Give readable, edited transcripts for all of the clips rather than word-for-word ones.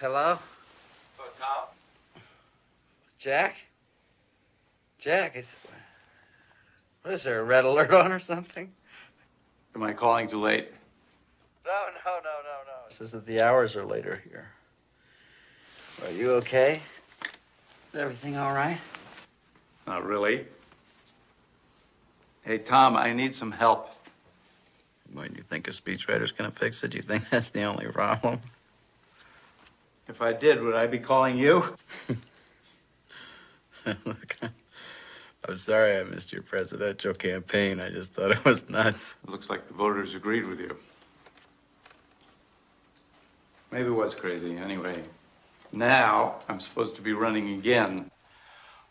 Hello? Oh, Tom? Jack? Jack, what is there, a red alert on or something? Am I calling too late? No. It says that the hours are later here. Are you okay? Is everything all right? Not really. Hey, Tom, I need some help. What, do you think a speechwriter's gonna fix it? Do you think that's the only problem? If I did, would I be calling you? Look, I'm sorry I missed your presidential campaign. I just thought it was nuts. It looks like the voters agreed with you. Maybe it was crazy. Anyway, now I'm supposed to be running again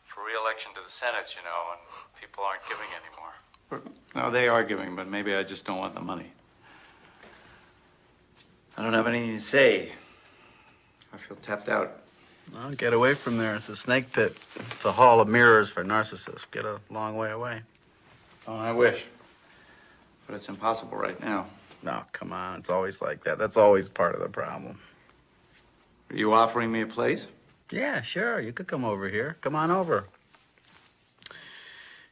for re-election to the Senate, you know, and people aren't giving anymore. No, they are giving, but maybe I just don't want the money. I don't have anything to say. I feel tapped out. Well, get away from there. It's a snake pit. It's a hall of mirrors for narcissists. Get a long way away. Oh, I wish. But it's impossible right now. No, come on. It's always like that. That's always part of the problem. Are you offering me a place? Yeah, sure. You could come over here. Come on over.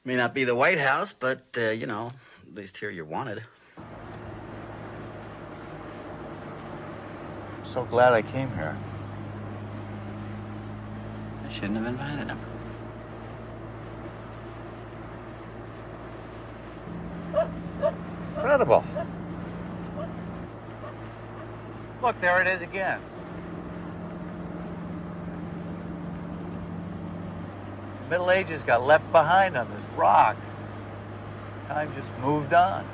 May not be the White House, but, you know, at least here you're wanted. I'm so glad I came here. I shouldn't have invited him. Incredible. Look, there it is again. The Middle Ages got left behind on this rock. Time just moved on.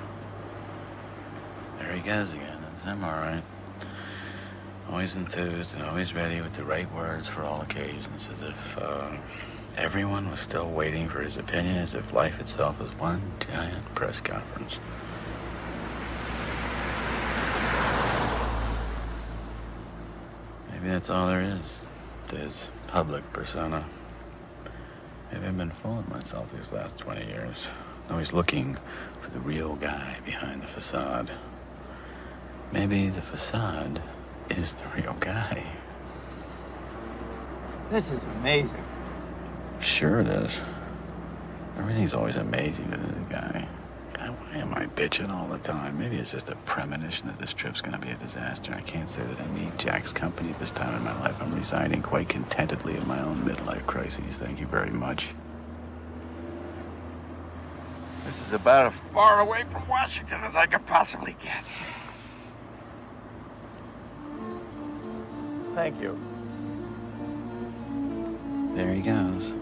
There he goes again. I'm all right. Always enthused and always ready with the right words for all occasions, as if everyone was still waiting for his opinion, as if life itself was one giant press conference. Maybe that's all there is to his public persona. Maybe I've been fooling myself these last 20 years. Always looking for the real guy behind the facade. Maybe the facade is the real guy. This is amazing. Sure it is. Everything's always amazing to this guy. God, why am I bitching all the time? Maybe it's just a premonition that this trip's gonna be a disaster. I can't say that I need Jack's company at this time in my life. I'm residing quite contentedly in my own midlife crises. Thank you very much. This is about as far away from Washington as I could possibly get. Thank you. There he goes.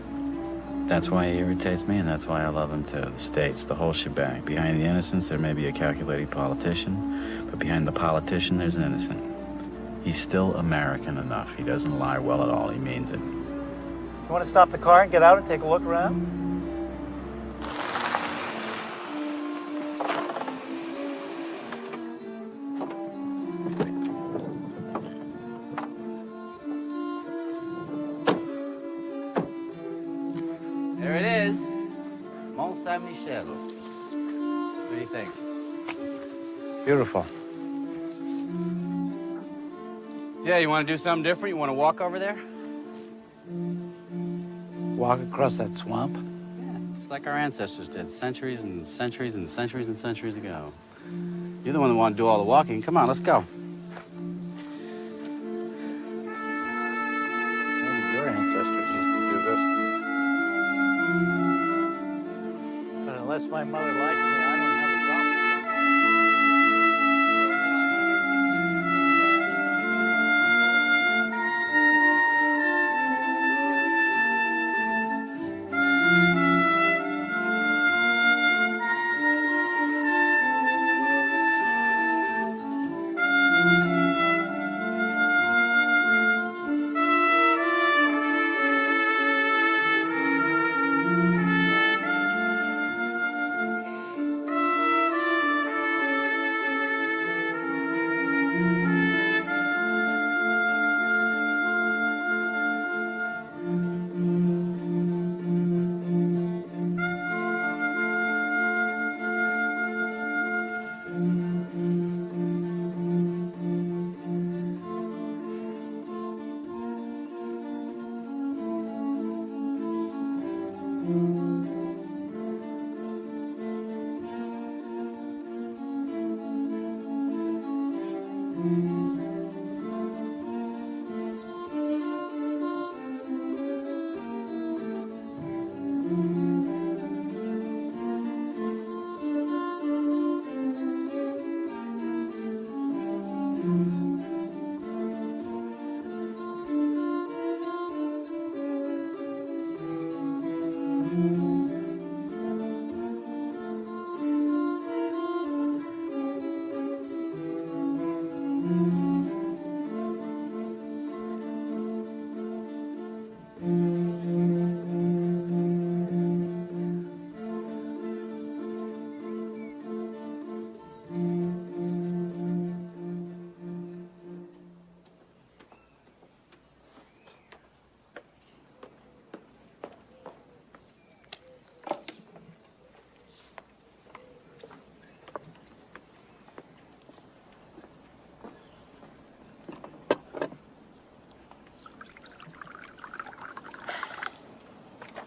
That's why he irritates me, and that's why I love him too. The states, the whole shebang. Behind the innocence, there may be a calculating politician, but behind the politician, there's an innocent. He's still American enough. He doesn't lie well at all. He means it. You want to stop the car and get out and take a look around? There it is. Mont Saint-Michel. What do you think? Beautiful. Yeah, you want to do something different? You want to walk over there? Walk across that swamp? Yeah, just like our ancestors did centuries and centuries and centuries and centuries ago. You're the one that wanted to do all the walking. Come on, let's go. Maybe your ancestors used to do this. But unless my mother likes me, I don't have a problem.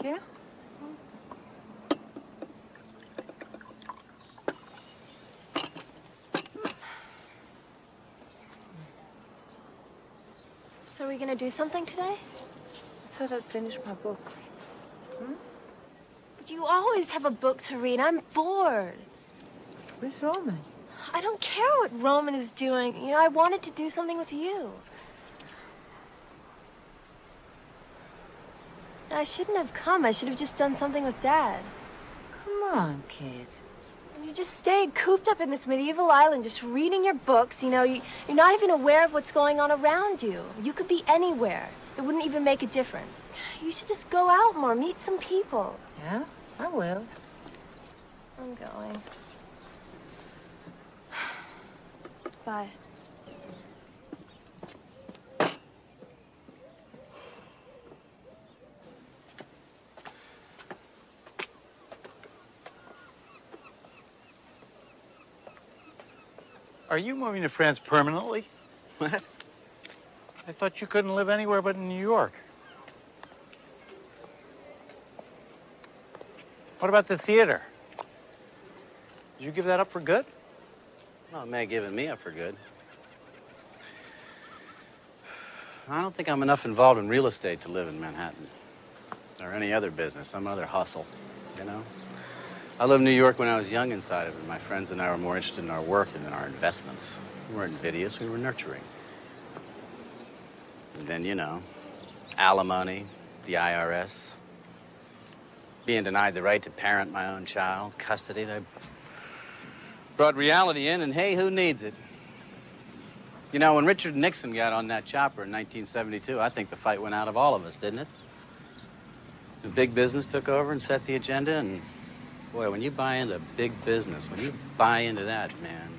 Yeah? So are we gonna do something today? I thought I'd finish my book. But you always have a book to read. I'm bored. Where's Roman? I don't care what Roman is doing. You know, I wanted to do something with you. I shouldn't have come. I should have just done something with Dad. Come on, kid. You just stayed cooped up in this medieval island just reading your books. You know, you're not even aware of what's going on around you. You could be anywhere. It wouldn't even make a difference. You should just go out more, meet some people. Yeah, I will. I'm going. Bye. Are you moving to France permanently? What? I thought you couldn't live anywhere but in New York. What about the theater? Did you give that up for good? Well, it may have given me up for good. I don't think I'm enough involved in real estate to live in Manhattan. Or any other business, some other hustle, you know? I lived in New York when I was young inside of it. My friends and I were more interested in our work than in our investments. We weren't invidious, we were nurturing. And then, you know, alimony, the IRS, being denied the right to parent my own child, custody. They brought reality in, and hey, who needs it? You know, when Richard Nixon got on that chopper in 1972, I think the fight went out of all of us, didn't it? The big business took over and set the agenda, and boy, when you buy into big business, when you buy into that, man,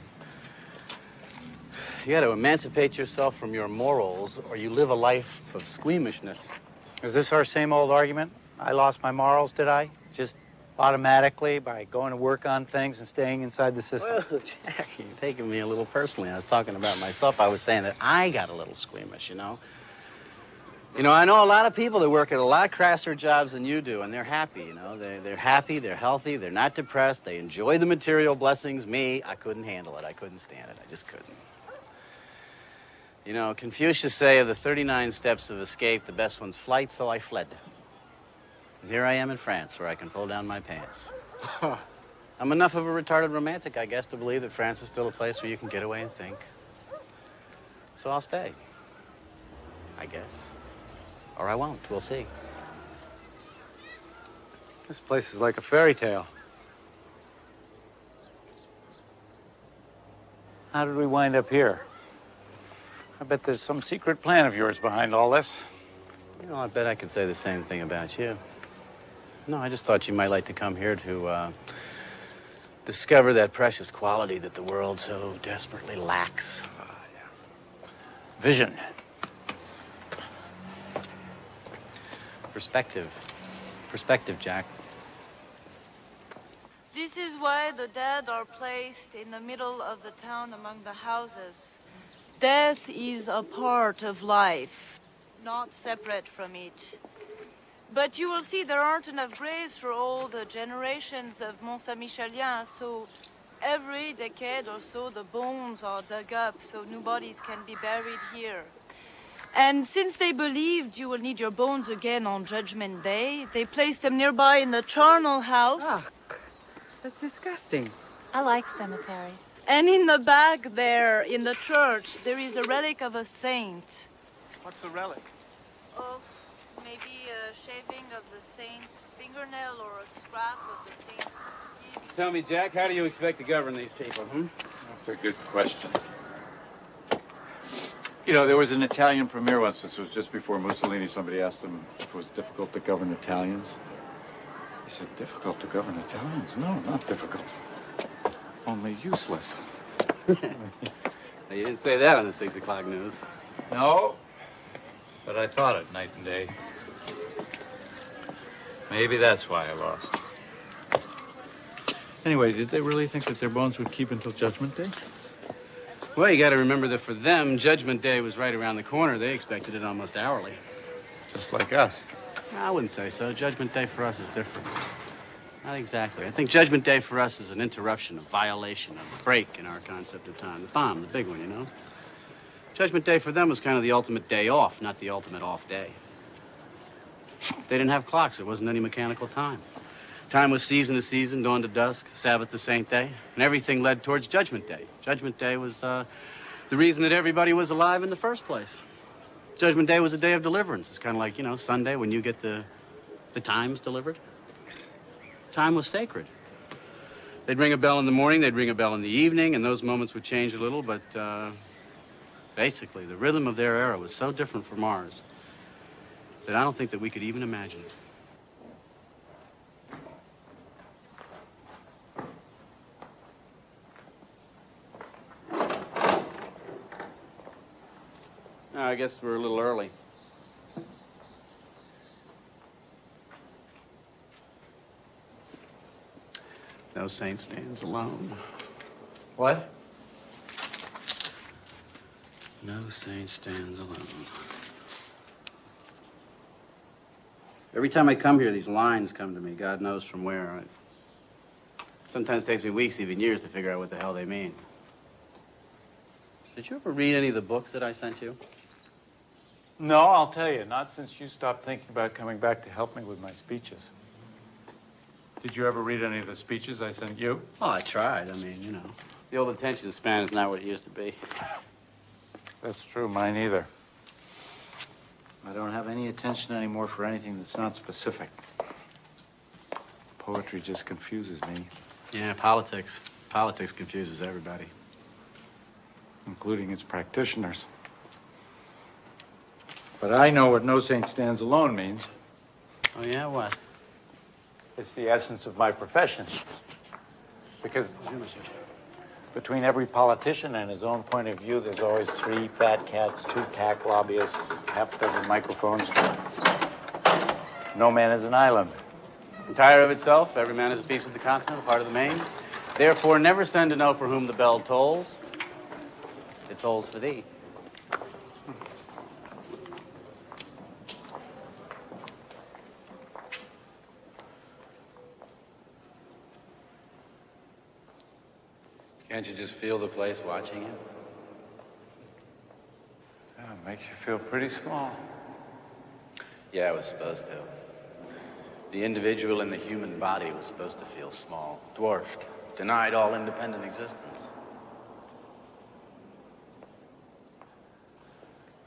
you got to emancipate yourself from your morals, or you live a life of squeamishness. Is this our same old argument? I lost my morals, did I? Just automatically by going to work on things and staying inside the system? Whoa, Jack, you're taking me a little personally. I was talking about myself. I was saying that I got a little squeamish, you know? You know, I know a lot of people that work at a lot crasser jobs than you do, and they're happy, you know. They're happy, they're healthy, they're not depressed, they enjoy the material blessings. Me, I couldn't handle it. I couldn't stand it. I just couldn't. You know, Confucius say of the 39 steps of escape, the best one's flight, so I fled. And here I am in France, where I can pull down my pants. I'm enough of a retarded romantic, I guess, to believe that France is still a place where you can get away and think. So I'll stay. I guess. Or I won't. We'll see. This place is like a fairy tale. How did we wind up here? I bet there's some secret plan of yours behind all this. You know, I bet I could say the same thing about you. No, I just thought you might like to come here to discover that precious quality that the world so desperately lacks. Yeah. Vision. Perspective. Perspective, Jack. This is why the dead are placed in the middle of the town among the houses. Death is a part of life, not separate from it. But you will see there aren't enough graves for all the generations of Mont-Saint-Michelien, so every decade or so the bones are dug up so new bodies can be buried here. And since they believed you will need your bones again on Judgment Day, they placed them nearby in the charnel house. Oh, that's disgusting. I like cemeteries. And in the back there, in the church, there is a relic of a saint. What's a relic? Oh, maybe a shaving of the saint's fingernail or a scrap of the saint's teeth. Tell me, Jack, how do you expect to govern these people, That's a good question. You know, there was an Italian premier once, this was just before Mussolini, somebody asked him if it was difficult to govern Italians. He said, difficult to govern Italians? No, not difficult. Only useless. You didn't say that on the 6 o'clock news. No, but I thought it night and day. Maybe that's why I lost. Anyway, did they really think that their bones would keep until Judgment Day? Well, you got to remember that for them, Judgment Day was right around the corner. They expected it almost hourly. Just like us. I wouldn't say so. Judgment Day for us is different. Not exactly. I think Judgment Day for us is an interruption, a violation, a break in our concept of time. The bomb, the big one, you know? Judgment Day for them was kind of the ultimate day off, not the ultimate off day. They didn't have clocks. There wasn't any mechanical time. Time was season to season, dawn to dusk, Sabbath to Saint Day, and everything led towards Judgment Day. Judgment Day was the reason that everybody was alive in the first place. Judgment Day was a day of deliverance. It's kind of like, you know, Sunday when you get the times delivered. Time was sacred. They'd ring a bell in the morning, they'd ring a bell in the evening, and those moments would change a little, but basically, the rhythm of their era was so different from ours that I don't think that we could even imagine it. I guess we're a little early. No saint stands alone. What? No saint stands alone. Every time I come here, these lines come to me, God knows from where. Sometimes it takes me weeks, even years, to figure out what the hell they mean. Did you ever read any of the books that I sent you? No, I'll tell you, not since you stopped thinking about coming back to help me with my speeches. Did you ever read any of the speeches I sent you? Oh, I tried. I mean, you know. The old attention span is not what it used to be. That's true, mine either. I don't have any attention anymore for anything that's not specific. Poetry just confuses me. Yeah, politics. Politics confuses everybody. Including its practitioners. But I know what no saint stands alone means. Oh, yeah? What? It's the essence of my profession. Because between every politician and his own point of view, there's always 3 fat cats, 2 CAC lobbyists, half a dozen microphones. No man is an island. Entire of itself, every man is a piece of the continent, a part of the main. Therefore, never send to know for whom the bell tolls. It tolls for thee. Can't you just feel the place watching you? Yeah, it makes you feel pretty small. Yeah, it was supposed to. The individual in the human body was supposed to feel small, dwarfed, denied all independent existence.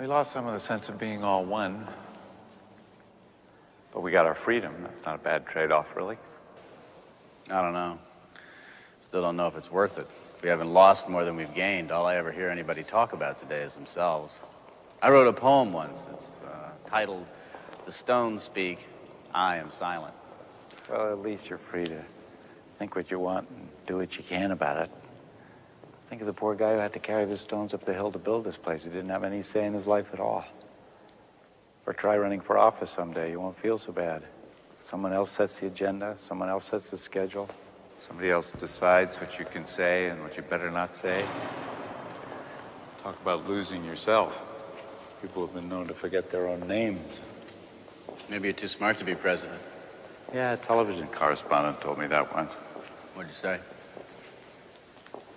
We lost some of the sense of being all one. But we got our freedom. That's not a bad trade-off, really. I don't know. Still don't know if it's worth it. We haven't lost more than we've gained. All I ever hear anybody talk about today is themselves. I wrote a poem once. It's titled, "The Stones Speak, I Am Silent." Well, at least you're free to think what you want and do what you can about it. Think of the poor guy who had to carry the stones up the hill to build this place. He didn't have any say in his life at all. Or try running for office someday. You won't feel so bad. Someone else sets the agenda. Someone else sets the schedule. Somebody else decides what you can say and what you better not say. Talk about losing yourself. People have been known to forget their own names. Maybe you're too smart to be president. Yeah, a television correspondent told me that once. What'd you say?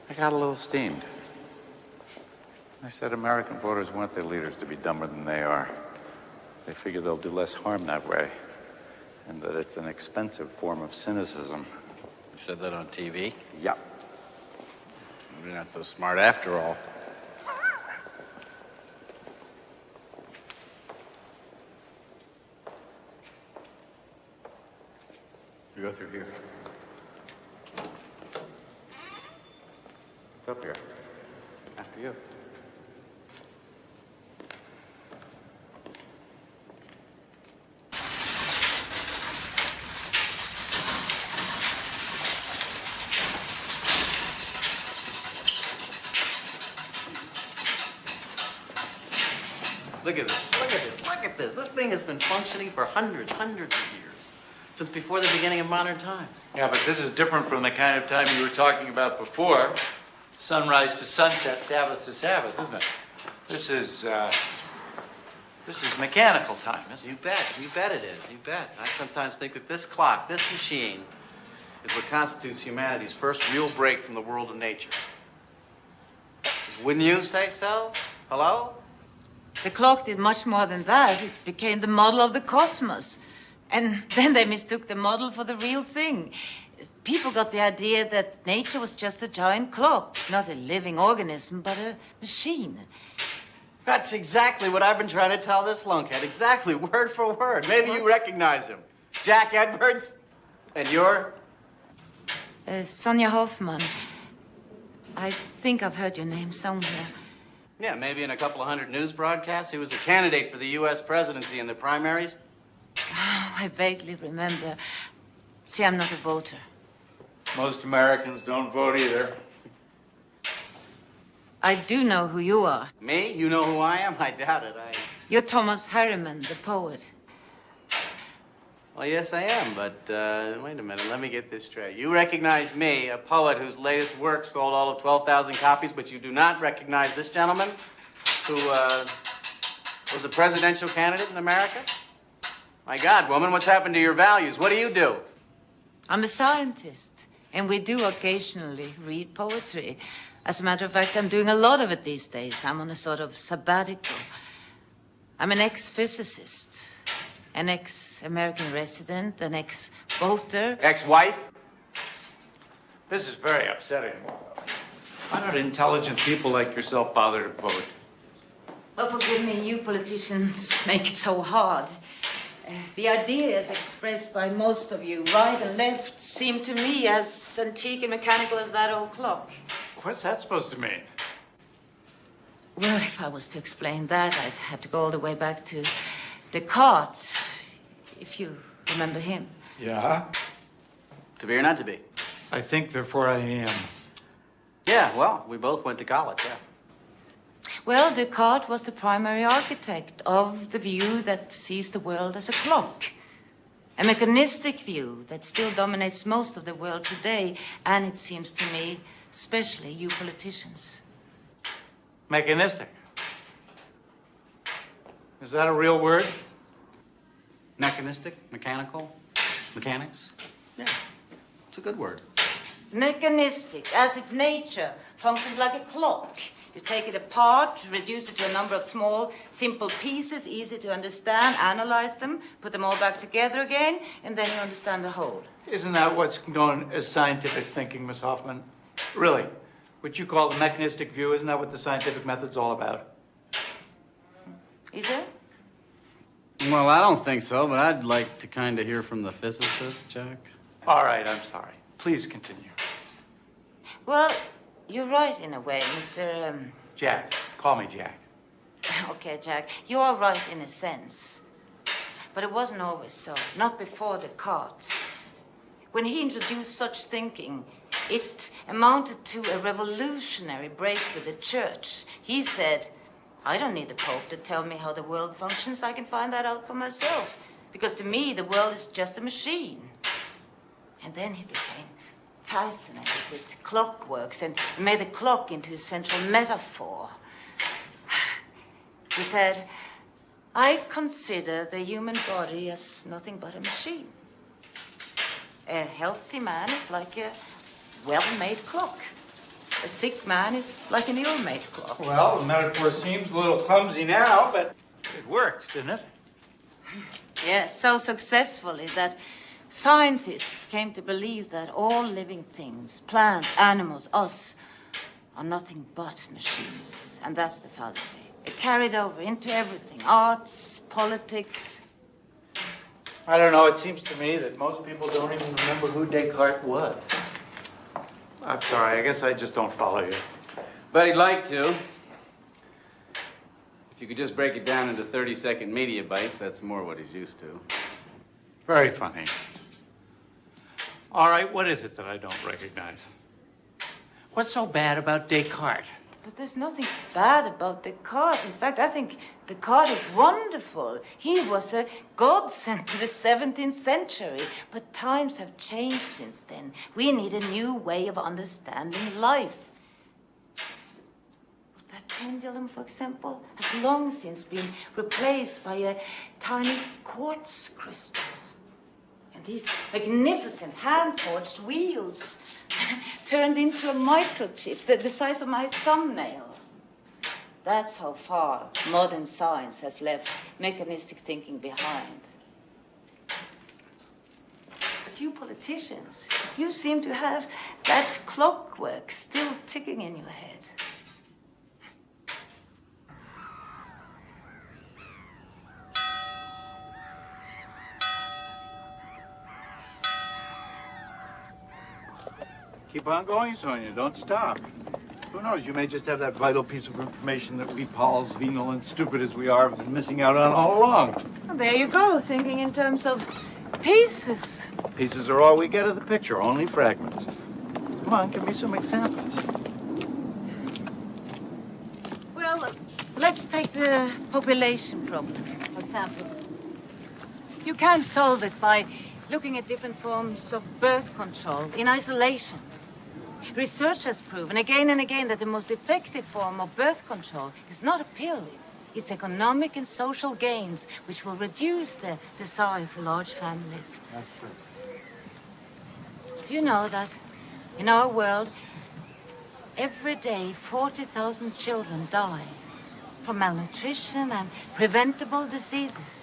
I got a little steamed. I said American voters want their leaders to be dumber than they are. They figure they'll do less harm that way, and that it's an expensive form of cynicism. You said that on TV? Yep. You're not so smart after all. You go through here. It's up here. After you. Look at this, look at this, look at this. This thing has been functioning for hundreds of years. Since before the beginning of modern times. Yeah, but this is different from the kind of time you were talking about before. Sunrise to sunset, Sabbath to Sabbath, isn't it? This is mechanical time, isn't it? You bet it is, you bet. I sometimes think that this clock, this machine, is what constitutes humanity's first real break from the world of nature. Wouldn't you say so? Hello? The clock did much more than that. It became the model of the cosmos. And then they mistook the model for the real thing. People got the idea that nature was just a giant clock, not a living organism, but a machine. That's exactly what I've been trying to tell this lunkhead. Exactly, word for word. Maybe you recognize him. Jack Edwards? And you're? Sonia Hoffman. I think I've heard your name somewhere. Yeah, maybe in a couple of hundred news broadcasts. He was a candidate for the U.S. presidency in the primaries. Oh, I vaguely remember. See, I'm not a voter. Most Americans don't vote either. I do know who you are. Me? You know who I am? I doubt it. You're Thomas Harriman, the poet. Well, yes, I am, but wait a minute. Let me get this straight. You recognize me, a poet whose latest work sold all of 12,000 copies, but you do not recognize this gentleman who was a presidential candidate in America? My God, woman, what's happened to your values? What do you do? I'm a scientist, and we do occasionally read poetry. As a matter of fact, I'm doing a lot of it these days. I'm on a sort of sabbatical. I'm an ex-physicist, an ex-American resident, an ex-voter. Ex-wife? This is very upsetting. Why don't intelligent people like yourself bother to vote? Well, forgive me, you politicians make it so hard. The ideas expressed by most of you, right and left, seem to me as antique and mechanical as that old clock. What's that supposed to mean? Well, if I was to explain that, I'd have to go all the way back to Descartes, if you remember him. Yeah? To be or not to be? I think, therefore I am. Yeah, well, we both went to college, yeah. Well, Descartes was the primary architect of the view that sees the world as a clock. A mechanistic view that still dominates most of the world today, and it seems to me, especially you politicians. Mechanistic. Is that a real word? Mechanistic, mechanical, mechanics? Yeah, it's a good word. Mechanistic, as if nature functioned like a clock. You take it apart, reduce it to a number of small, simple pieces, easy to understand, analyze them, put them all back together again, and then you understand the whole. Isn't that what's known as scientific thinking, Miss Hoffman? Really? What you call the mechanistic view, isn't that what the scientific method's all about? Is it? Well, I don't think so, but I'd like to kind of hear from the physicist, Jack. All right, I'm sorry. Please continue. Well, you're right in a way, Mr. Jack. Call me Jack. Okay, Jack, you are right in a sense. But it wasn't always so, not before Descartes. When he introduced such thinking, it amounted to a revolutionary break with the church. He said, I don't need the Pope to tell me how the world functions. I can find that out for myself. Because to me, the world is just a machine. And then he became fascinated with clockworks and made the clock into a central metaphor. He said, I consider the human body as nothing but a machine. A healthy man is like a well-made clock. A sick man is like an ill-made clock. Well, the metaphor seems a little clumsy now, but it worked, didn't it? Yes, so successfully that scientists came to believe that all living things, plants, animals, us, are nothing but machines. And that's the fallacy. It carried over into everything, arts, politics. I don't know, it seems to me that most people don't even remember who Descartes was. I'm sorry, I guess I just don't follow you. But he'd like to. If you could just break it down into 30-second media bites, that's more what he's used to. Very funny. All right, what is it that I don't recognize? What's so bad about Descartes? But there's nothing bad about Descartes. In fact, I think Descartes is wonderful. He was a godsend to the 17th century. But times have changed since then. We need a new way of understanding life. That pendulum, for example, has long since been replaced by a tiny quartz crystal. And these magnificent hand-forged wheels turned into a microchip the size of my thumbnail. That's how far modern science has left mechanistic thinking behind. But you politicians, you seem to have that clockwork still ticking in your head. Keep on going, Sonia. Don't stop. Who knows? You may just have that vital piece of information that we Pauls, venal and stupid as we are, have been missing out on all along. Well, there you go, thinking in terms of pieces. Pieces are all we get of the picture, only fragments. Come on, give me some examples. Well, let's take the population problem, for example. You can't solve it by looking at different forms of birth control in isolation. Research has proven again and again that the most effective form of birth control is not a pill. It's economic and social gains, which will reduce the desire for large families. That's true. Do you know that in our world, every day 40,000 children die from malnutrition and preventable diseases?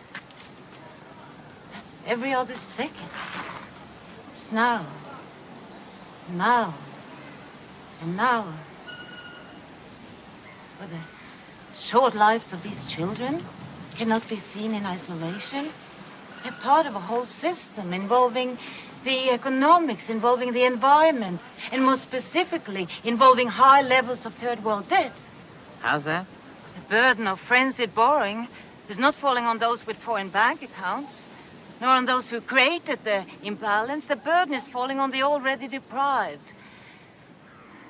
That's every other second. It's now, and now. But the short lives of these children cannot be seen in isolation. They're part of a whole system involving the economics, involving the environment, and more specifically, involving high levels of third world debt. How's that? The burden of frenzied borrowing is not falling on those with foreign bank accounts, nor on those who created the imbalance. The burden is falling on the already deprived.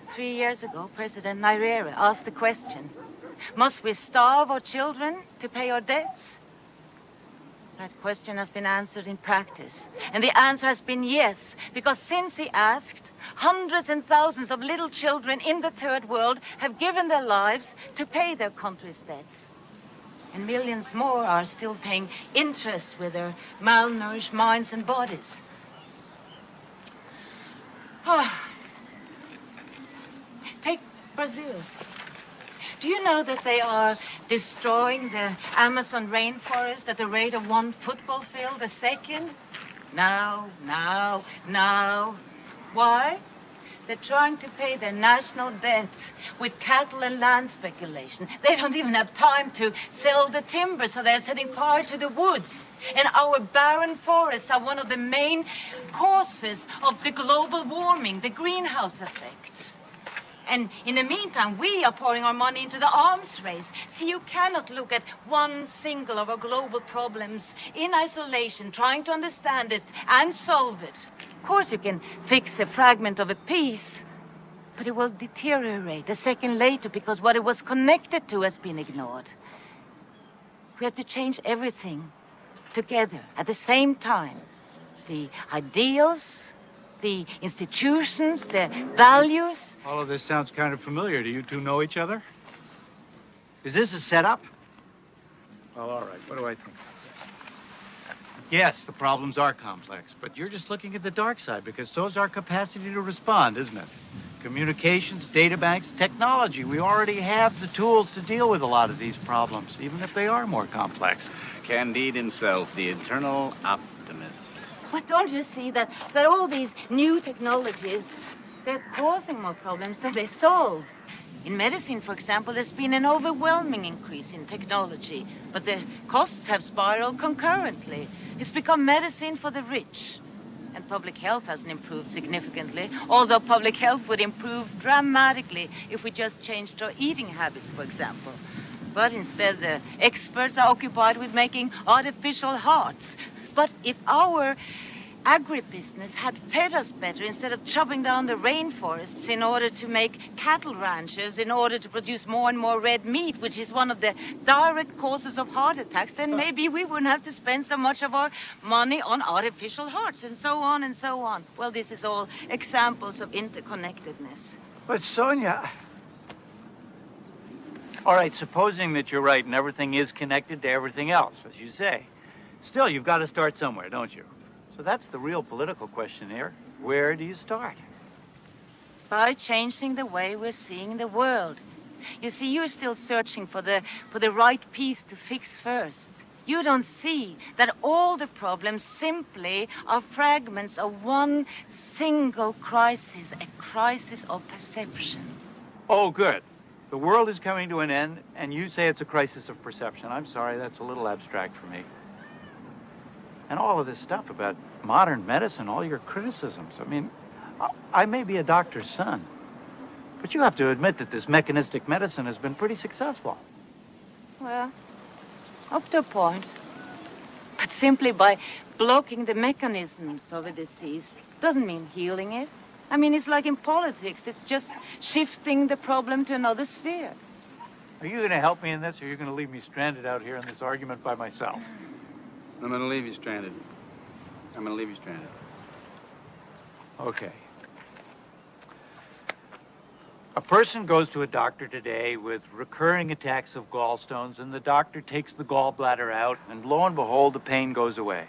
3 years ago, President Nyerere asked the question, must we starve our children to pay our debts? That question has been answered in practice. And the answer has been yes, because since he asked, hundreds and thousands of little children in the third world have given their lives to pay their country's debts. And millions more are still paying interest with their malnourished minds and bodies. Brazil. Do you know that they are destroying the Amazon rainforest at the rate of 1 football field a second? Now. Why? They're trying to pay their national debts with cattle and land speculation. They don't even have time to sell the timber, so they're setting fire to the woods. And our barren forests are one of the main causes of the global warming, the greenhouse effect. And in the meantime, we are pouring our money into the arms race. See, you cannot look at one single of our global problems in isolation, trying to understand it and solve it. Of course, you can fix a fragment of a piece, but it will deteriorate a second later because what it was connected to has been ignored. We have to change everything together at the same time. The ideals, the institutions, the values. All of this sounds kind of familiar. Do you two know each other? Is this a setup? Well, all right. What do I think about this? Yes, the problems are complex, but you're just looking at the dark side because so's our capacity to respond, isn't it? Communications, data banks, technology. We already have the tools to deal with a lot of these problems, even if they are more complex. Candide himself, the eternal optimist. But don't you see that all these new technologies, they're causing more problems than they solve? In medicine, for example, there's been an overwhelming increase in technology, but the costs have spiraled concurrently. It's become medicine for the rich. And public health hasn't improved significantly, although public health would improve dramatically if we just changed our eating habits, for example. But instead, the experts are occupied with making artificial hearts. But if our agribusiness had fed us better instead of chopping down the rainforests in order to make cattle ranches, in order to produce more and more red meat, which is one of the direct causes of heart attacks, then maybe we wouldn't have to spend so much of our money on artificial hearts, and so on and so on. Well, this is all examples of interconnectedness. But Sonia... All right, supposing that you're right and everything is connected to everything else, as you say. Still, you've got to start somewhere, don't you? So that's the real political question here. Where do you start? By changing the way we're seeing the world. You see, you're still searching for the right piece to fix first. You don't see that all the problems simply are fragments of one single crisis, a crisis of perception. Oh, good. The world is coming to an end, and you say it's a crisis of perception. I'm sorry, that's a little abstract for me. And all of this stuff about modern medicine, all your criticisms. I mean, I may be a doctor's son, but you have to admit that this mechanistic medicine has been pretty successful. Well, up to a point. But simply by blocking the mechanisms of a disease doesn't mean healing it. I mean, it's like in politics. It's just shifting the problem to another sphere. Are you going to help me in this, or are you going to leave me stranded out here in this argument by myself? I'm going to leave you stranded. I'm going to leave you stranded. Okay. A person goes to a doctor today with recurring attacks of gallstones, and the doctor takes the gallbladder out, and lo and behold, the pain goes away.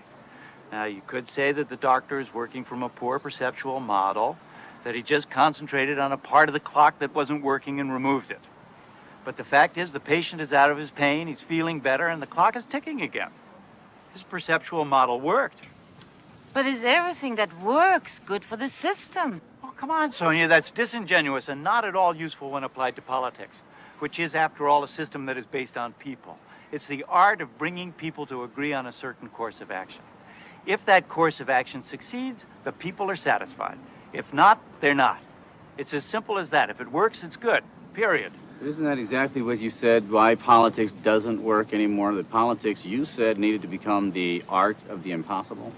Now, you could say that the doctor is working from a poor perceptual model, that he just concentrated on a part of the clock that wasn't working and removed it. But the fact is, the patient is out of his pain, he's feeling better, and the clock is ticking again. His perceptual model worked. But is everything that works good for the system? Oh, come on, Sonia, that's disingenuous and not at all useful when applied to politics, which is, after all, a system that is based on people. It's the art of bringing people to agree on a certain course of action. If that course of action succeeds, the people are satisfied. If not, they're not. It's as simple as that. If it works, it's good, period. But isn't that exactly what you said, why politics doesn't work anymore? That politics, you said, needed to become the art of the impossible?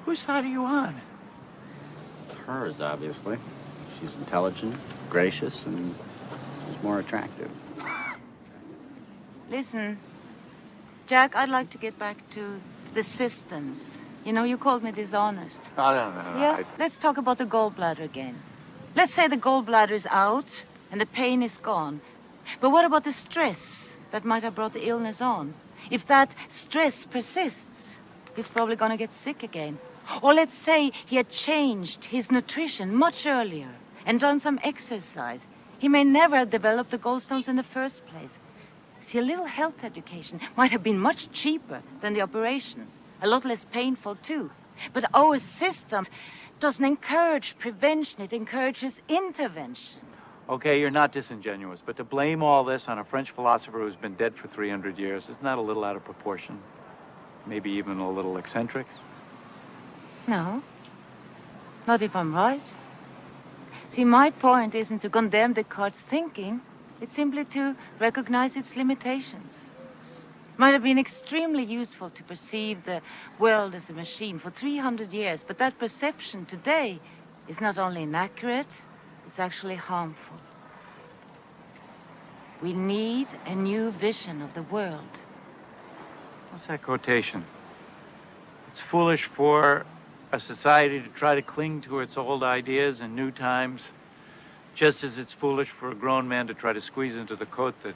Whose side are you on? Hers, obviously. She's intelligent, gracious, and she's more attractive. Listen, Jack, I'd like to get back to the systems. You know, you called me dishonest. No. Yeah, let's talk about the gallbladder again. Let's say the gallbladder is out and the pain is gone. But what about the stress that might have brought the illness on? If that stress persists, he's probably going to get sick again. Or let's say he had changed his nutrition much earlier and done some exercise. He may never have developed the gallstones in the first place. See, a little health education might have been much cheaper than the operation. A lot less painful, too. But our system doesn't encourage prevention, it encourages intervention. Okay, you're not disingenuous, but to blame all this on a French philosopher who's been dead for 300 years, isn't that a little out of proportion? Maybe even a little eccentric? No. Not if I'm right. See, my point isn't to condemn Descartes' thinking. It's simply to recognize its limitations. Might have been extremely useful to perceive the world as a machine for 300 years, but that perception today is not only inaccurate, it's actually harmful. We need a new vision of the world. What's that quotation? It's foolish for a society to try to cling to its old ideas in new times, just as it's foolish for a grown man to try to squeeze into the coat that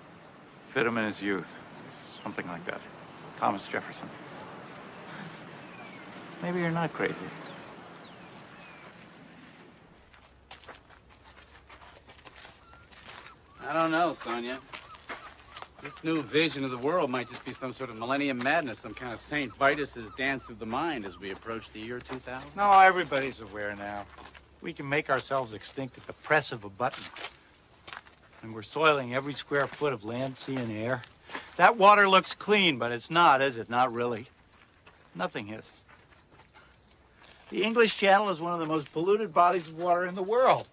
fit him in his youth. Something like that. Thomas Jefferson. Maybe you're not crazy. I don't know, Sonia. This new vision of the world might just be some sort of millennium madness, some kind of St. Vitus's dance of the mind as we approach the year 2000. No, everybody's aware now. We can make ourselves extinct at the press of a button. And we're soiling every square foot of land, sea, and air. That water looks clean, but it's not, is it? Not really. Nothing is. The English Channel is one of the most polluted bodies of water in the world.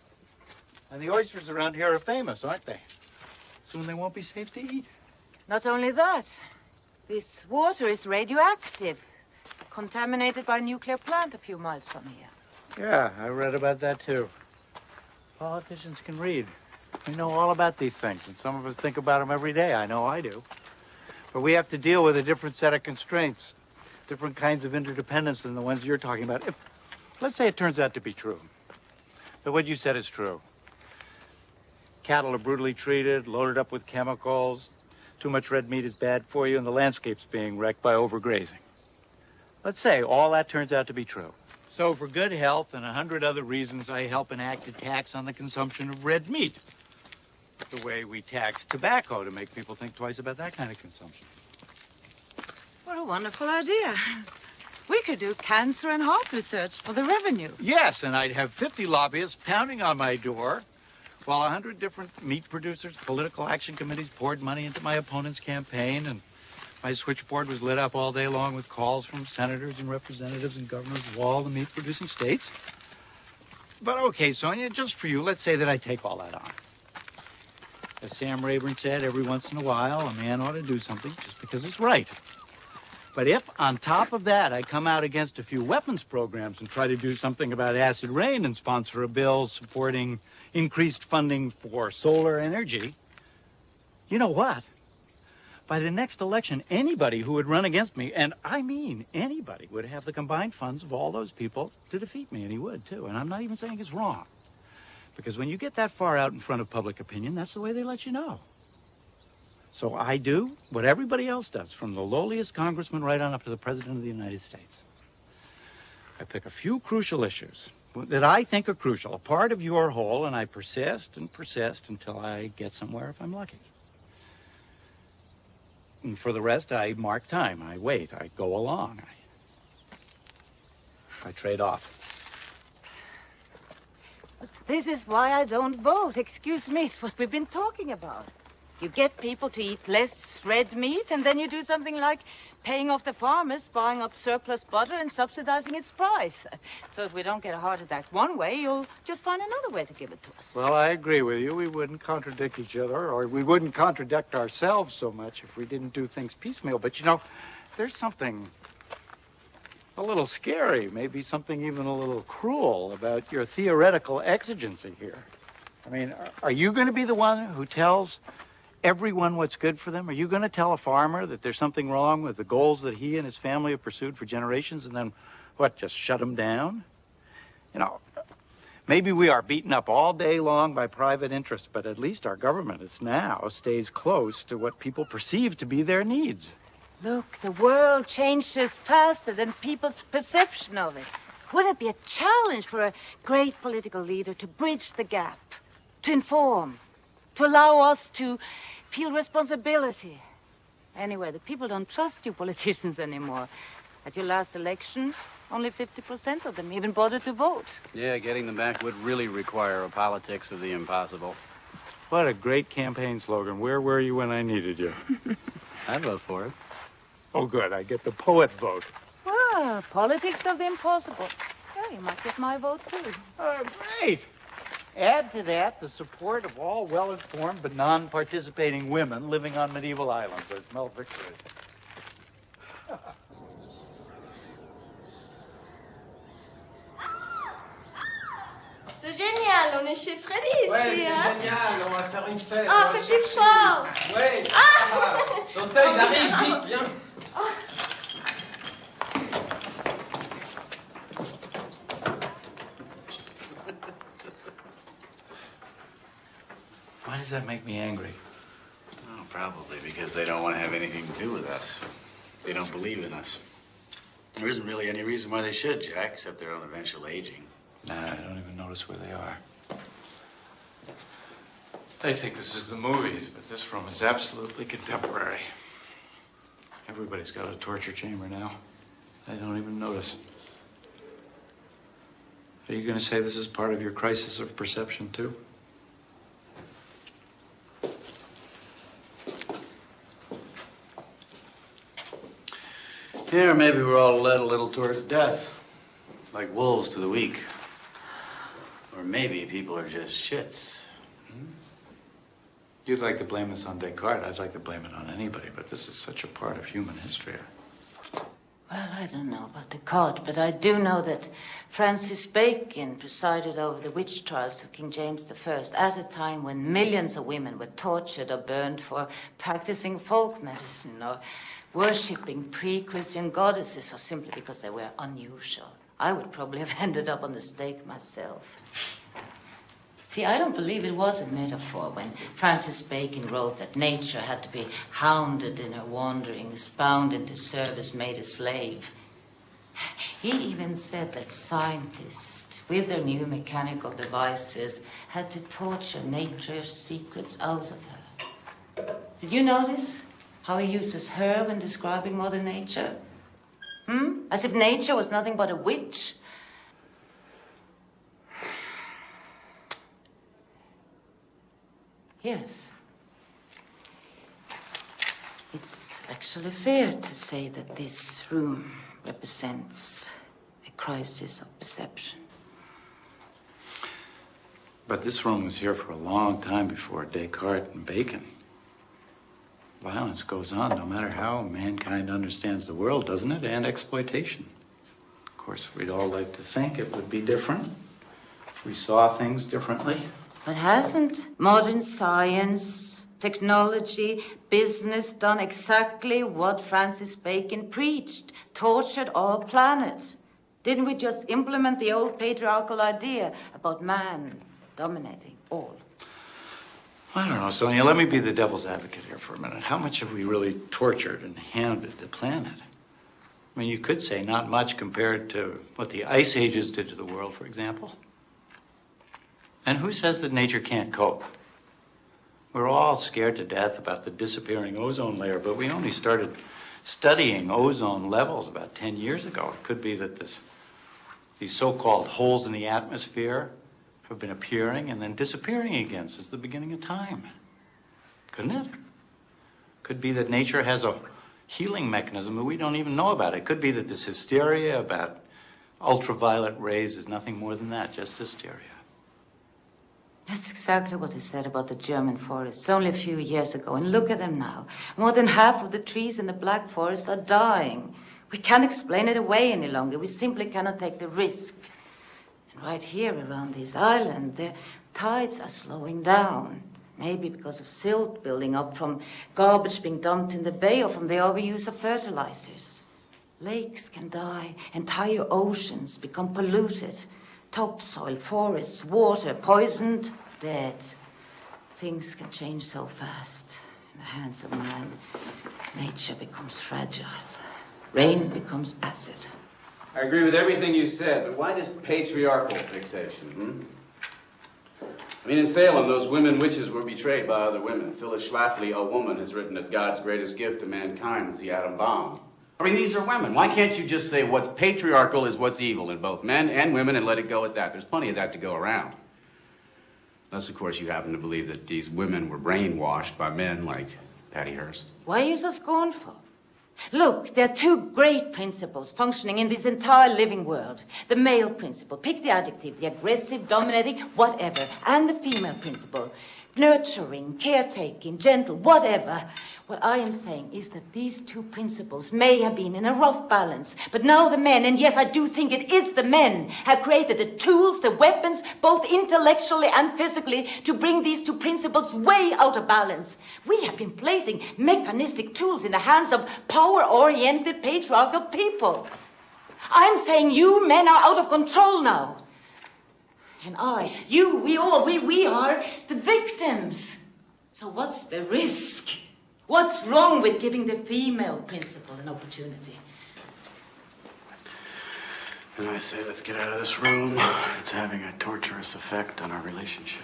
And the oysters around here are famous, aren't they? Soon they won't be safe to eat. Not only that, this water is radioactive, contaminated by a nuclear plant a few miles from here. Yeah, I read about that too. Politicians can read. We know all about these things, and some of us think about them every day. I know I do. But we have to deal with a different set of constraints, different kinds of interdependence than the ones you're talking about. Let's say it turns out to be true, that what you said is true. Cattle are brutally treated, loaded up with chemicals, too much red meat is bad for you, and the landscape's being wrecked by overgrazing. Let's say all that turns out to be true. So for good health and 100 other reasons, I help enact a tax on the consumption of red meat. The way we tax tobacco to make people think twice about that kind of consumption. What a wonderful idea. We could do cancer and heart research for the revenue. Yes, and I'd have 50 lobbyists pounding on my door while 100 different meat producers, political action committees poured money into my opponent's campaign, and my switchboard was lit up all day long with calls from senators and representatives and governors of all the meat-producing states. But okay, Sonia, just for you, let's say that I take all that on. As Sam Rayburn said, every once in a while, a man ought to do something just because it's right. But if, on top of that, I come out against a few weapons programs and try to do something about acid rain and sponsor a bill supporting increased funding for solar energy, you know what? By the next election, anybody who would run against me, and I mean anybody, would have the combined funds of all those people to defeat me, and he would, too. And I'm not even saying it's wrong. Because when you get that far out in front of public opinion, that's the way they let you know. So I do what everybody else does, from the lowliest congressman right on up to the President of the United States. I pick a few crucial issues that I think are crucial, a part of your whole, and I persist and persist until I get somewhere if I'm lucky. And for the rest, I mark time. I wait. I go along. I trade off. This is why I don't vote. Excuse me, it's what we've been talking about. You get people to eat less red meat, and then you do something like paying off the farmers, buying up surplus butter and subsidizing its price. So if we don't get a heart attack one way, you'll just find another way to give it to us. Well, I agree with you. We wouldn't contradict each other, or we wouldn't contradict ourselves so much if we didn't do things piecemeal. But, you know, there's something a little scary, maybe something even a little cruel about your theoretical exigency here. I mean, are you going to be the one who tells everyone what's good for them? Are you going to tell a farmer that there's something wrong with the goals that he and his family have pursued for generations and then, what, just shut them down? You know, maybe we are beaten up all day long by private interests, but at least our government is now stays close to what people perceive to be their needs. Look, the world changes faster than people's perception of it. Wouldn't it be a challenge for a great political leader to bridge the gap, to inform, to allow us to feel responsibility. Anyway, the people don't trust you politicians anymore. At your last election, only 50% of them even bothered to vote. Yeah, getting them back would really require a politics of the impossible. What a great campaign slogan. Where were you when I needed you? I'd vote for it. Oh, good. I get the poet vote. Ah, politics of the impossible. Yeah, you might get my vote, too. Oh, great. Add to that the support of all well-informed but non-participating women living on medieval islands. I smell victory. C'est génial, on est chez Freddy ici. Ouais, c'est hein? génial, on va faire une fête. Ah, fais plus fort. Ouais, ça va. Dans ça, il arrive, vite, viens. Why does that make me angry? Oh, probably because they don't want to have anything to do with us. They don't believe in us. There isn't really any reason why they should, Jack, except their own eventual aging. Nah, I don't even notice where they are. They think this is the movies, but this room is absolutely contemporary. Everybody's got a torture chamber now. They don't even notice. Are you going to say this is part of your crisis of perception, too? Yeah, or maybe we're all led a little towards death, like wolves to the weak. Or maybe people are just shits. You'd like to blame this on Descartes. I'd like to blame it on anybody, but this is such a part of human history. Well, I don't know about Descartes, but I do know that Francis Bacon presided over the witch trials of King James I at a time when millions of women were tortured or burned for practicing folk medicine or worshipping pre-Christian goddesses or simply because they were unusual. I would probably have ended up on the stake myself. See, I don't believe it was a metaphor when Francis Bacon wrote that nature had to be hounded in her wanderings, bound into service, made a slave. He even said that scientists, with their new mechanical devices, had to torture nature's secrets out of her. Did you notice how he uses her when describing modern nature? As if nature was nothing but a witch. Yes. It's actually fair to say that this room represents a crisis of perception. But this room was here for a long time before Descartes and Bacon. Violence goes on no matter how mankind understands the world, doesn't it? And exploitation. Of course, we'd all like to think it would be different if we saw things differently. But hasn't modern science, technology, business done exactly what Francis Bacon preached? Tortured our planet. Didn't we just implement the old patriarchal idea about man dominating all? I don't know, Sonia. Let me be the devil's advocate here for a minute. How much have we really tortured and hounded the planet? I mean, you could say not much compared to what the ice ages did to the world, for example. And who says that nature can't cope? We're all scared to death about the disappearing ozone layer, but we only started studying ozone levels about 10 years ago. It could be that these so-called holes in the atmosphere have been appearing and then disappearing again since the beginning of time. Couldn't it? Could be that nature has a healing mechanism that we don't even know about. It could be that this hysteria about ultraviolet rays is nothing more than that, just hysteria. That's exactly what he said about the German forests only a few years ago. And look at them now. More than half of the trees in the Black Forest are dying. We can't explain it away any longer. We simply cannot take the risk. And right here around this island, the tides are slowing down. Maybe because of silt building up from garbage being dumped in the bay or from the overuse of fertilizers. Lakes can die, entire oceans become polluted. Topsoil, forests, water, poisoned, dead. Things can change so fast. In the hands of man, nature becomes fragile. Rain becomes acid. I agree with everything you said, but why this patriarchal fixation, I mean, in Salem, those women witches were betrayed by other women. Phyllis Schlafly, a woman, has written that God's greatest gift to mankind is the atom bomb. I mean, these are women. Why can't you just say what's patriarchal is what's evil in both men and women and let it go at that? There's plenty of that to go around. Unless, of course, you happen to believe that these women were brainwashed by men like Patty Hearst. Why are you so scornful? Look, there are two great principles functioning in this entire living world. The male principle, pick the adjective, the aggressive, dominating, whatever, and the female principle, nurturing, caretaking, gentle, whatever. What I am saying is that these two principles may have been in a rough balance, but now the men, and yes, I do think it is the men, have created the tools, the weapons, both intellectually and physically, to bring these two principles way out of balance. We have been placing mechanistic tools in the hands of power-oriented patriarchal people. I'm saying you men are out of control now. And I, you, we all, we are the victims. So what's the risk? What's wrong with giving the female principle an opportunity? And I say, let's get out of this room. It's having a torturous effect on our relationship.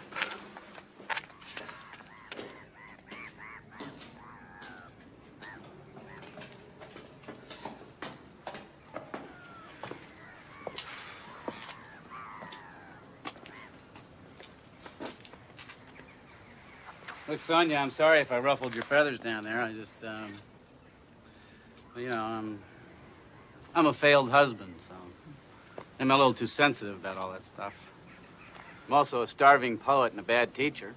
Look, Sonia, I'm sorry if I ruffled your feathers down there. I just, you know, I'm a failed husband, so I'm a little too sensitive about all that stuff. I'm also a starving poet and a bad teacher.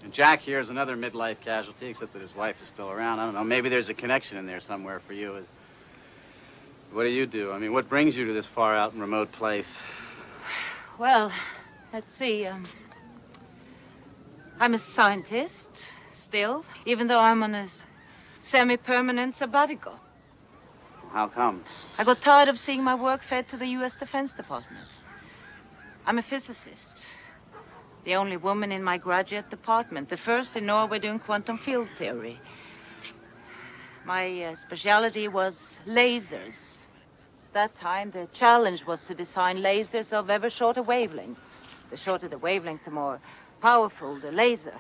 And Jack here is another midlife casualty, except that his wife is still around. I don't know, maybe there's a connection in there somewhere for you. What do you do? I mean, what brings you to this far out and remote place? Well, let's see, I'm a scientist, still, even though I'm on a semi-permanent sabbatical. How come? I got tired of seeing my work fed to the U.S. Defense Department. I'm a physicist, the only woman in my graduate department, the first in Norway doing quantum field theory. My specialty was lasers. At that time, the challenge was to design lasers of ever shorter wavelengths. The shorter the wavelength, the more powerful the laser.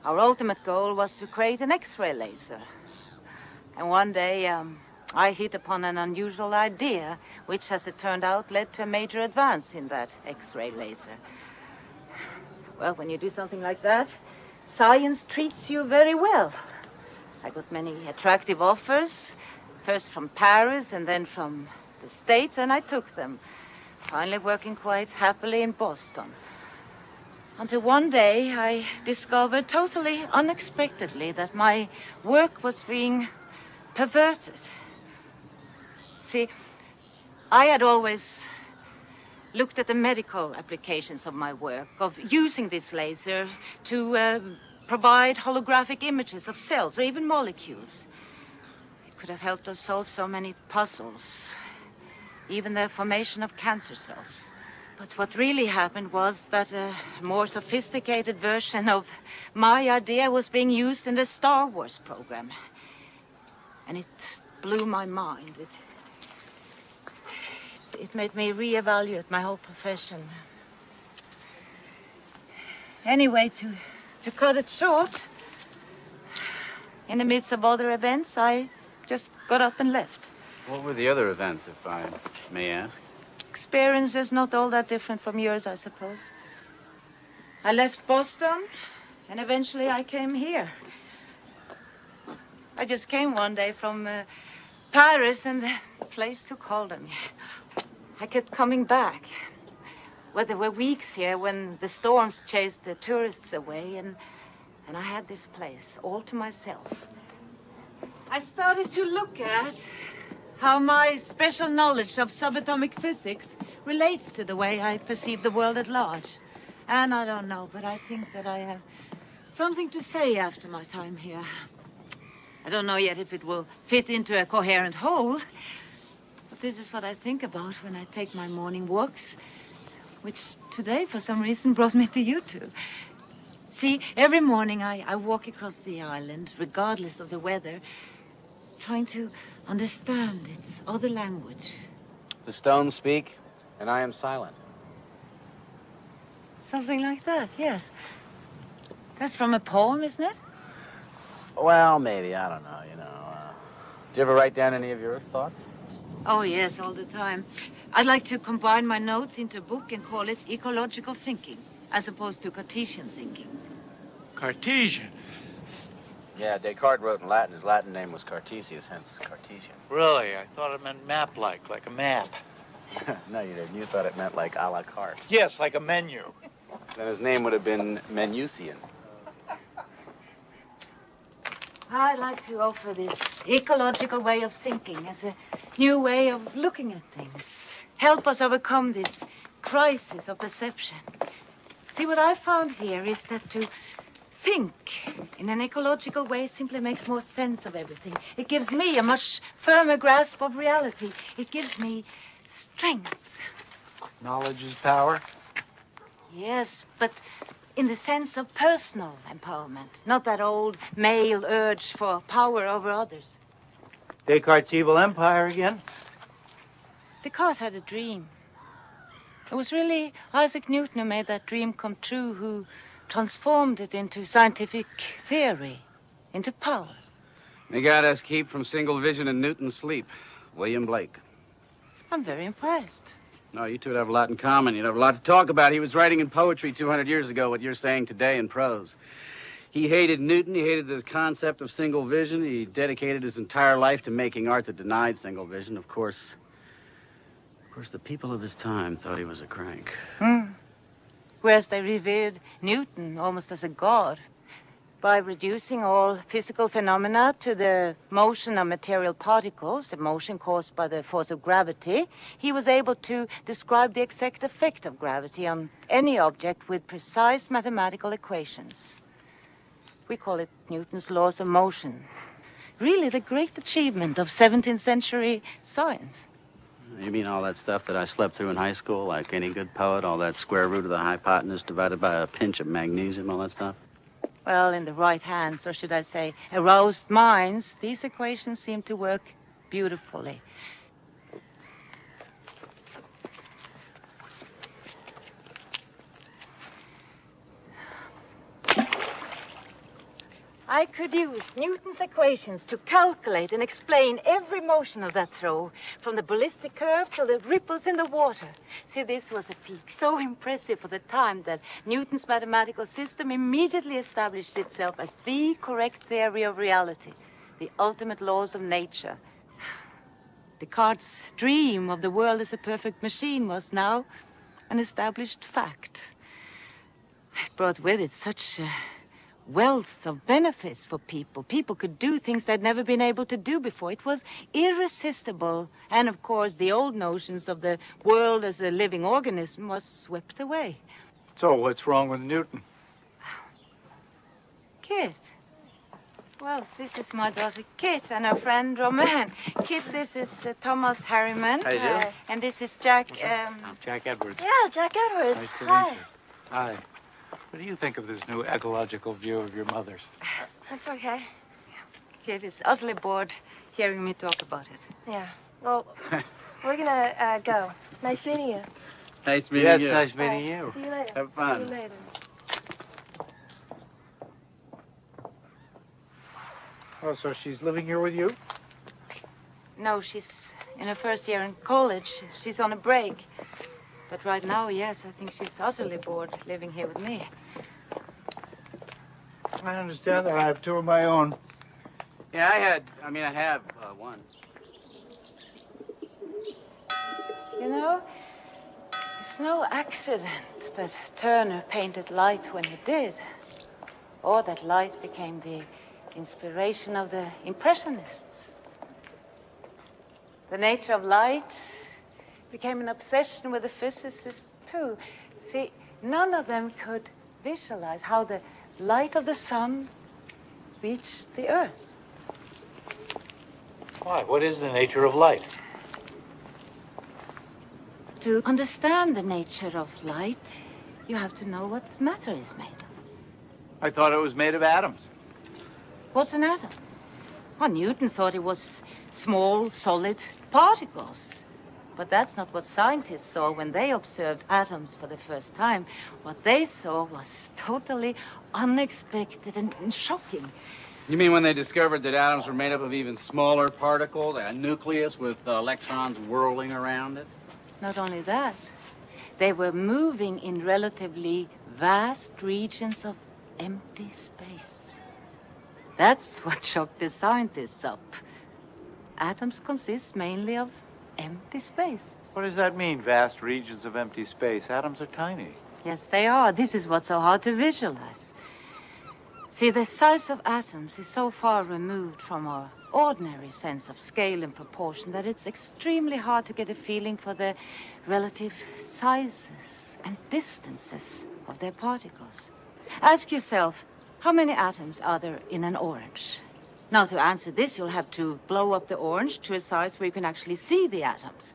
Our ultimate goal was to create an X-ray laser. And one day, I hit upon an unusual idea, which, as it turned out, led to a major advance in that X-ray laser. Well, when you do something like that, science treats you very well. I got many attractive offers, first from Paris and then from the States, and I took them, finally working quite happily in Boston. Until one day, I discovered totally unexpectedly that my work was being perverted. See, I had always looked at the medical applications of my work, of using this laser to provide holographic images of cells or even molecules. It could have helped us solve so many puzzles, even the formation of cancer cells. But what really happened was that a more sophisticated version of my idea was being used in the Star Wars program. And it blew my mind. It made me reevaluate my whole profession. Anyway, to cut it short, in the midst of other events, I just got up and left. What were the other events, if I may ask? Experiences not all that different from yours, I suppose. I left Boston, and eventually I came here. I just came one day from Paris, and the place took hold of me. I kept coming back. Well, there were weeks here when the storms chased the tourists away, and I had this place all to myself. I started to look at how my special knowledge of subatomic physics relates to the way I perceive the world at large. And I don't know, but I think that I have something to say after my time here. I don't know yet if it will fit into a coherent whole, but this is what I think about when I take my morning walks, which today, for some reason, brought me to you two. See, every morning I walk across the island, regardless of the weather, trying to understand its other language. The stones speak, and I am silent. Something like that, yes. That's from a poem, isn't it? Well, maybe. I don't know, you know. Do you ever write down any of your thoughts? Oh, yes, all the time. I'd like to combine my notes into a book and call it ecological thinking, as opposed to Cartesian thinking. Cartesian? Yeah, Descartes wrote in Latin. His Latin name was Cartesius, hence Cartesian. Really? I thought it meant map-like, like a map. No, you didn't. You thought it meant like a la carte. Yes, like a menu. Then his name would have been Menusian. I'd like to offer this ecological way of thinking as a new way of looking at things. Help us overcome this crisis of perception. See, what I found here is that to think in an ecological way simply makes more sense of everything. It gives me a much firmer grasp of reality. It gives me strength. Knowledge is power? Yes, but in the sense of personal empowerment, not that old male urge for power over others. Descartes' evil empire again? Descartes had a dream. It was really Isaac Newton who made that dream come true, who transformed it into scientific theory, into power. They got us keep from single vision and Newton's sleep. William Blake. I'm very impressed. No, you two would have a lot in common. You'd have a lot to talk about. He was writing in poetry 200 years ago what you're saying today in prose. He hated Newton. He hated the concept of single vision. He dedicated his entire life to making art that denied single vision. Of course, the people of his time thought he was a crank. Whereas they revered Newton almost as a god. By reducing all physical phenomena to the motion of material particles, the motion caused by the force of gravity, he was able to describe the exact effect of gravity on any object with precise mathematical equations. We call it Newton's laws of motion. Really the great achievement of 17th century science. You mean all that stuff that I slept through in high school, like any good poet, all that square root of the hypotenuse divided by a pinch of magnesium, all that stuff? Well, in the right hands, or should I say, aroused minds, these equations seem to work beautifully. I could use Newton's equations to calculate and explain every motion of that throw, from the ballistic curve to the ripples in the water. See, this was a feat so impressive for the time that Newton's mathematical system immediately established itself as the correct theory of reality, the ultimate laws of nature. Descartes' dream of the world as a perfect machine was now an established fact. It brought with it such a wealth of benefits for people. People could do things they'd never been able to do before. It was irresistible. And of course, the old notions of the world as a living organism was swept away. So what's wrong with Newton? Kit. Well, this is my daughter Kit and her friend Romaine. Kit, this is Thomas Harriman. How you doing? And this is Jack. Jack Edwards. Yeah, Jack Edwards. Nice to Hi. meet you. Hi. What do you think of this new ecological view of your mother's? That's okay. Kit is utterly bored hearing me talk about it. Yeah. Well, we're gonna go. Nice meeting you. Nice meeting Yes, you. nice meeting you. See you later. Have fun. See you later. Oh, so she's living here with you? No, she's in her first year in college. She's on a break. But right now, yes, I think she's utterly bored living here with me. I understand that. I have two of my own. Yeah, I have one. You know, it's no accident that Turner painted light when he did, or that light became the inspiration of the Impressionists. The nature of light became an obsession with the physicists, too. See, none of them could visualize how the light of the sun reached the earth. Why? What is the nature of light? To understand the nature of light, you have to know what matter is made of. I thought it was made of atoms. What's an atom? Well, Newton thought it was small, solid particles. But that's not what scientists saw when they observed atoms for the first time. What they saw was totally unexpected and shocking. You mean when they discovered that atoms were made up of even smaller particles, a nucleus with electrons whirling around it? Not only that, they were moving in relatively vast regions of empty space. That's what shocked the scientists up. Atoms consist mainly of empty space. What does that mean, vast regions of empty space? Atoms are tiny. Yes, they are. This is what's so hard to visualize. See, the size of atoms is so far removed from our ordinary sense of scale and proportion that it's extremely hard to get a feeling for the relative sizes and distances of their particles. Ask yourself, how many atoms are there in an orange? Now, to answer this, you'll have to blow up the orange to a size where you can actually see the atoms.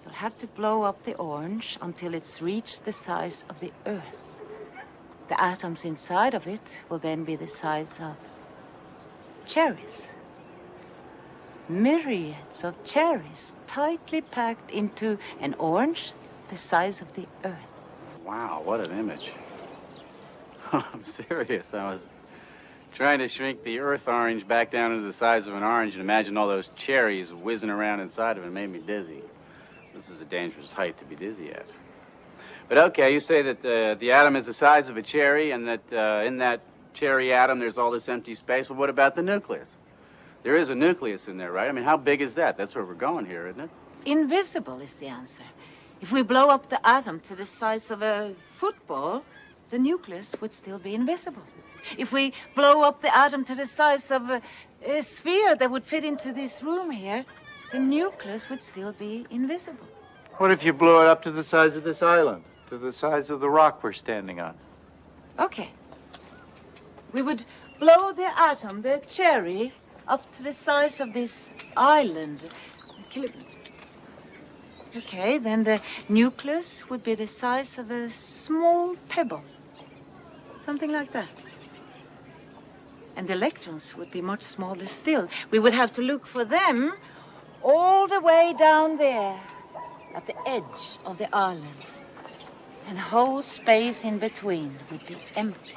You'll have to blow up the orange until it's reached the size of the Earth. The atoms inside of it will then be the size of cherries. Myriads of cherries tightly packed into an orange the size of the Earth. Wow, what an image. I'm serious. I was trying to shrink the Earth orange back down into the size of an orange and imagine all those cherries whizzing around inside of it. It made me dizzy. This is a dangerous height to be dizzy at. But okay, you say that the atom is the size of a cherry and that in that cherry atom there's all this empty space. Well, what about the nucleus? There is a nucleus in there, right? I mean, how big is that? That's where we're going here, isn't it? Invisible is the answer. If we blow up the atom to the size of a football, the nucleus would still be invisible. If we blow up the atom to the size of a sphere that would fit into this room here, the nucleus would still be invisible. What if you blew it up to the size of this island? To the size of the rock we're standing on? Okay. We would blow the atom, the cherry, up to the size of this island. Okay, then the nucleus would be the size of a small pebble. Something like that. And the electrons would be much smaller still. We would have to look for them all the way down there at the edge of the island. And the whole space in between would be empty.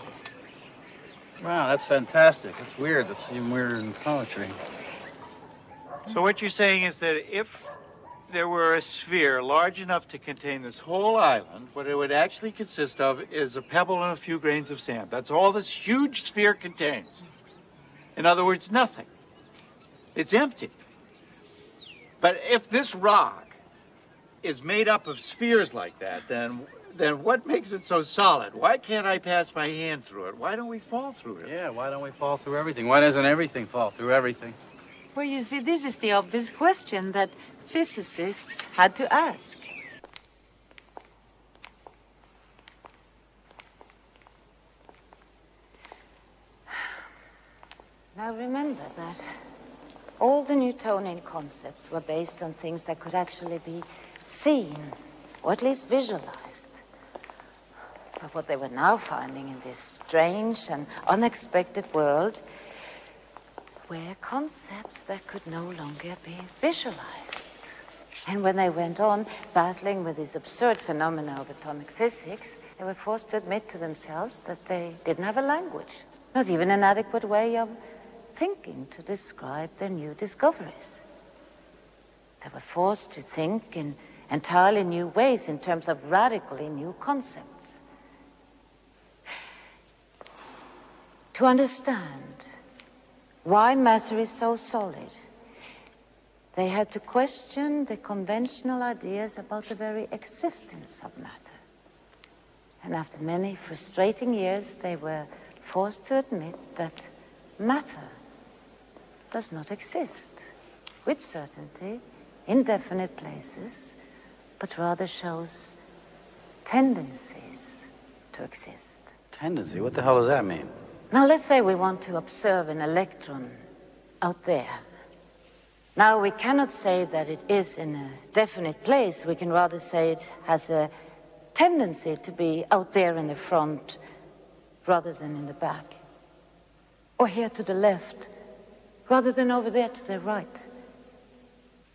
Wow, that's fantastic. It's weird. It's even weirder than poetry. So what you're saying is that if there were a sphere large enough to contain this whole island, what it would actually consist of is a pebble and a few grains of sand. That's all this huge sphere contains. In other words, nothing. It's empty. But if this rock is made up of spheres like that, then what makes it so solid? Why can't I pass my hand through it? Why don't we fall through it? Yeah, why don't we fall through everything? Why doesn't everything fall through everything? Well, you see, this is the obvious question that physicists had to ask. Now remember that all the Newtonian concepts were based on things that could actually be seen, or at least visualized. But what they were now finding in this strange and unexpected world were concepts that could no longer be visualized. And when they went on battling with this absurd phenomena of atomic physics, they were forced to admit to themselves that they didn't have a language, not even an adequate way of thinking to describe their new discoveries. They were forced to think in entirely new ways in terms of radically new concepts. To understand why matter is so solid, they had to question the conventional ideas about the very existence of matter. And after many frustrating years, they were forced to admit that matter does not exist with certainty in definite places, but rather shows tendencies to exist. Tendency? What the hell does that mean? Now, let's say we want to observe an electron out there. Now, we cannot say that it is in a definite place. We can rather say it has a tendency to be out there in the front rather than in the back. Or here to the left rather than over there to the right.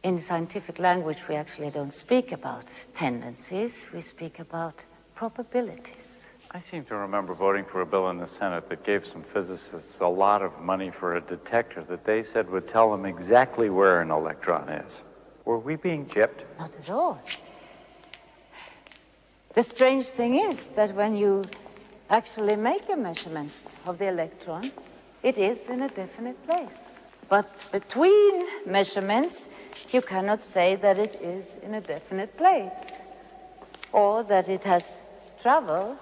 In scientific language, we actually don't speak about tendencies, we speak about probabilities. I seem to remember voting for a bill in the Senate that gave some physicists a lot of money for a detector that they said would tell them exactly where an electron is. Were we being gypped? Not at all. The strange thing is that when you actually make a measurement of the electron, it is in a definite place. But between measurements, you cannot say that it is in a definite place, or that it has traveled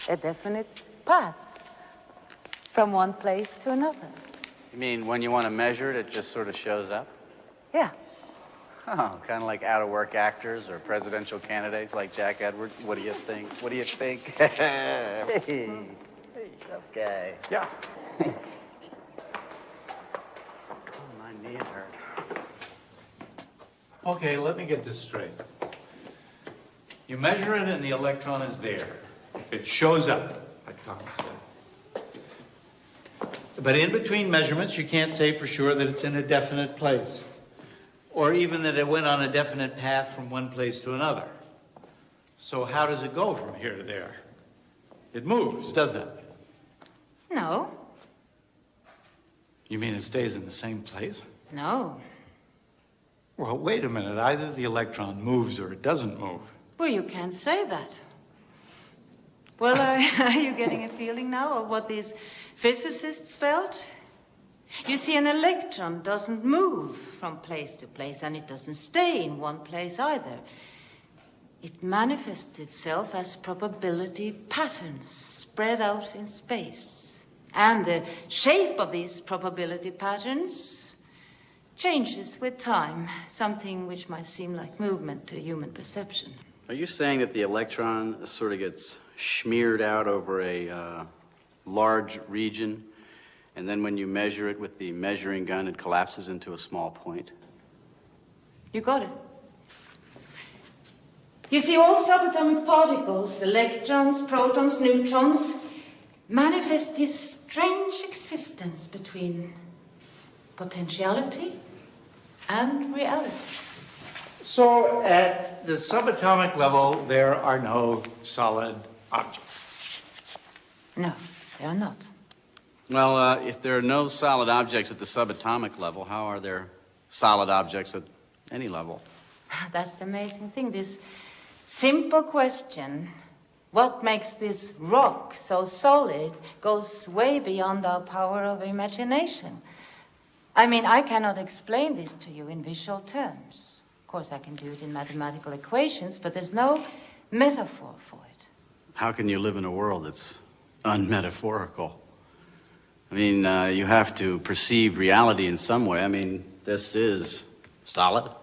a definite path from one place to another. You mean when you want to measure it, it just sort of shows up? Yeah. Oh, kind of like out-of-work actors or presidential candidates like Jack Edwards. What do you think? What do you think? Hey, tough guy. Yeah. My knees hurt. Okay, let me get this straight. You measure it and the electron is there. It shows up, like Thomas said. But in between measurements, you can't say for sure that it's in a definite place, or even that it went on a definite path from one place to another. So how does it go from here to there? It moves, doesn't it? No. You mean it stays in the same place? No. Well, wait a minute. Either the electron moves or it doesn't move. Well, you can't say that. Well, are you getting a feeling now of what these physicists felt? You see, an electron doesn't move from place to place, and it doesn't stay in one place either. It manifests itself as probability patterns spread out in space. And the shape of these probability patterns changes with time, something which might seem like movement to human perception. Are you saying that the electron sort of gets smeared out over a large region, and then when you measure it with the measuring gun, it collapses into a small point? You got it. You see, all subatomic particles, electrons, protons, neutrons, manifest this strange existence between potentiality and reality. So at the subatomic level, there are no solid objects. No, they are not. Well, if there are no solid objects at the subatomic level, how are there solid objects at any level? That's the amazing thing. This simple question, what makes this rock so solid, goes way beyond our power of imagination. I mean, I cannot explain this to you in visual terms. Of course, I can do it in mathematical equations, but there's no metaphor for it. How can you live in a world that's unmetaphorical? I mean, you have to perceive reality in some way. I mean, this is solid.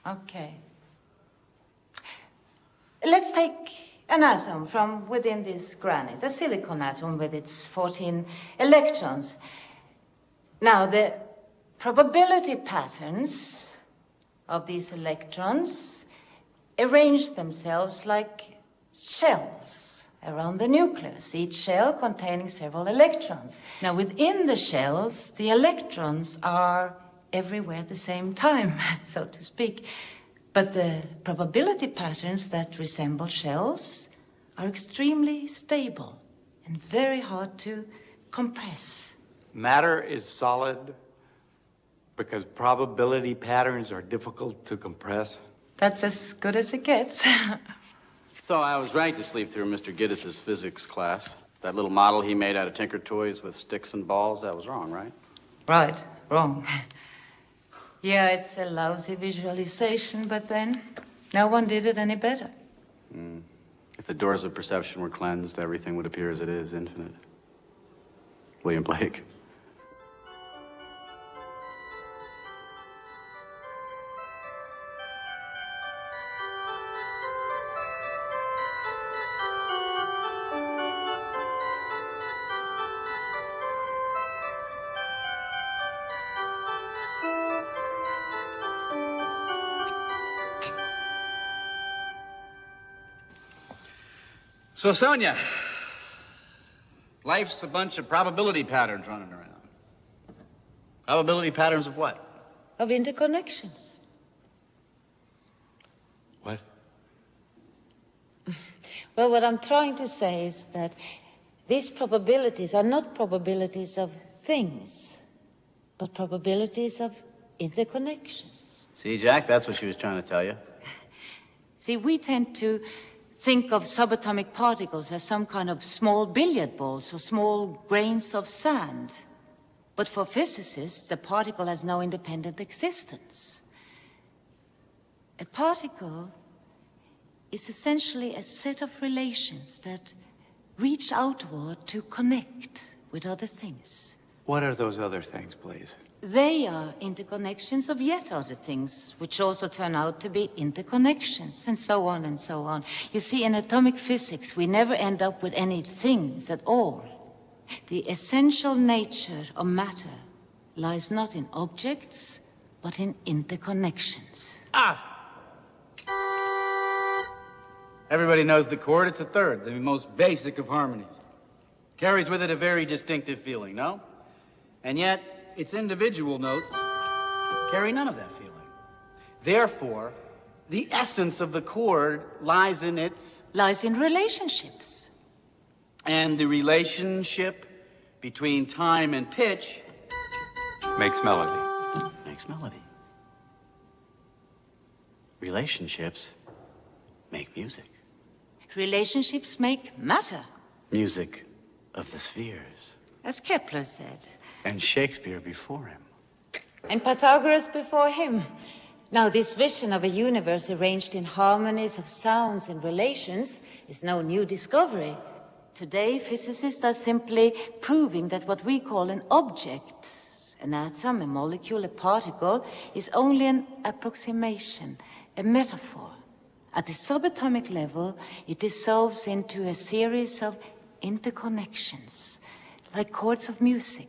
Okay. Let's take an atom from within this granite, a silicon atom with its 14 electrons. Now, the probability patterns of these electrons arrange themselves like shells around the nucleus, each shell containing several electrons. Now, within the shells, the electrons are everywhere at the same time, so to speak. But the probability patterns that resemble shells are extremely stable and very hard to compress. Matter is solid because probability patterns are difficult to compress. That's as good as it gets. So I was right to sleep through Mr. Giddis's physics class. That little model he made out of Tinker Toys with sticks and balls, that was wrong, right? Right, wrong. Yeah, it's a lousy visualization, but then no one did it any better. If the doors of perception were cleansed, everything would appear as it is, infinite. William Blake. So, Sonia, life's a bunch of probability patterns running around. Probability patterns of what? of interconnections. What? Well, what I'm trying to say is that these probabilities are not probabilities of things, but probabilities of interconnections. See, Jack, that's what she was trying to tell you. See, we tend to think of subatomic particles as some kind of small billiard balls or small grains of sand. But for physicists, a particle has no independent existence. A particle is essentially a set of relations that reach outward to connect with other things. What are those other things, please? They are interconnections of yet other things, which also turn out to be interconnections, and so on and so on. You see, in atomic physics, we never end up with any things at all. The essential nature of matter lies not in objects, but in interconnections. Ah! Everybody knows the chord. It's a third, the most basic of harmonies. Carries with it a very distinctive feeling, no? And yet, its individual notes carry none of that feeling. Therefore, the essence of the chord lies in relationships. And the relationship between time and pitch makes melody. Makes melody. Relationships make music. Relationships make matter. Music of the spheres. As Kepler said. And Shakespeare before him. And Pythagoras before him. Now, this vision of a universe arranged in harmonies of sounds and relations is no new discovery. Today, physicists are simply proving that what we call an object, an atom, a molecule, a particle, is only an approximation, a metaphor. At the subatomic level, it dissolves into a series of interconnections, like chords of music.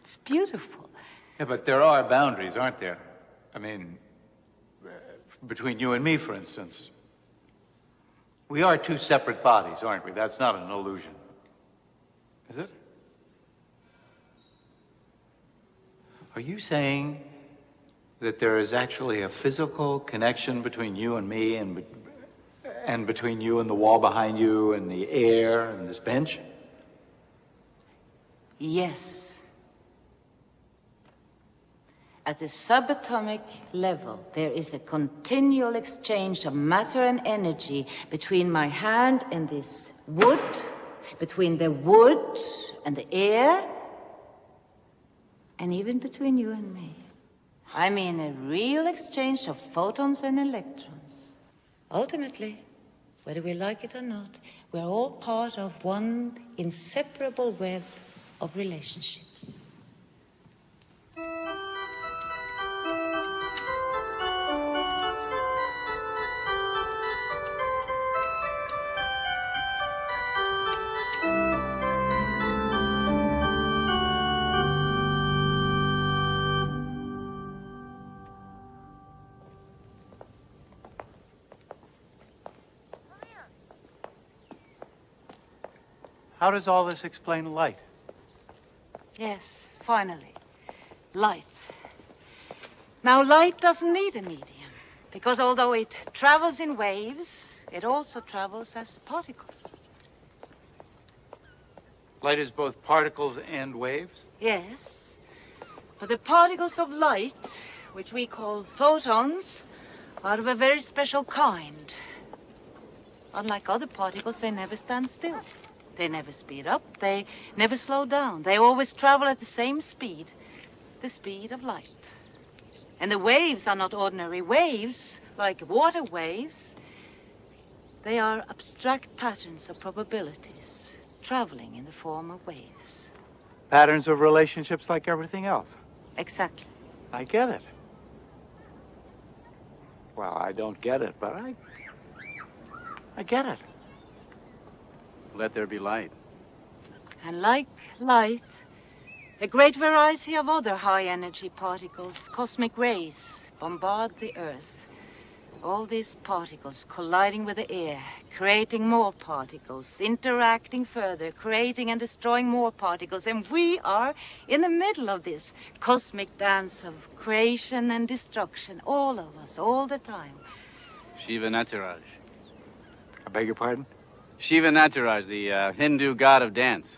It's beautiful. Yeah, but there are boundaries, aren't there? I mean, between you and me, for instance. We are two separate bodies, aren't we? That's not an illusion. Is it? Are you saying that there is actually a physical connection between you and me and between you and the wall behind you and the air and this bench? Yes. At the subatomic level, there is a continual exchange of matter and energy between my hand and this wood, between the wood and the air, and even between you and me. I mean a real exchange of photons and electrons. Ultimately, whether we like it or not, we're all part of one inseparable web of relationships. How does all this explain light? Yes, finally. Light. Now, light doesn't need a medium, because although it travels in waves, it also travels as particles. Light is both particles and waves? Yes. But the particles of light, which we call photons, are of a very special kind. Unlike other particles, they never stand still. They never speed up, they never slow down. They always travel at the same speed, the speed of light. And the waves are not ordinary waves, like water waves. They are abstract patterns of probabilities, traveling in the form of waves. Patterns of relationships like everything else. Exactly. I get it. Well, I don't get it, but I get it. Let there be light. And like light, a great variety of other high-energy particles, cosmic rays, bombard the Earth. All these particles colliding with the air, creating more particles, interacting further, creating and destroying more particles. And we are in the middle of this cosmic dance of creation and destruction, all of us, all the time. Shiva Nataraj. I beg your pardon? Shiva Nataraj, the Hindu god of dance.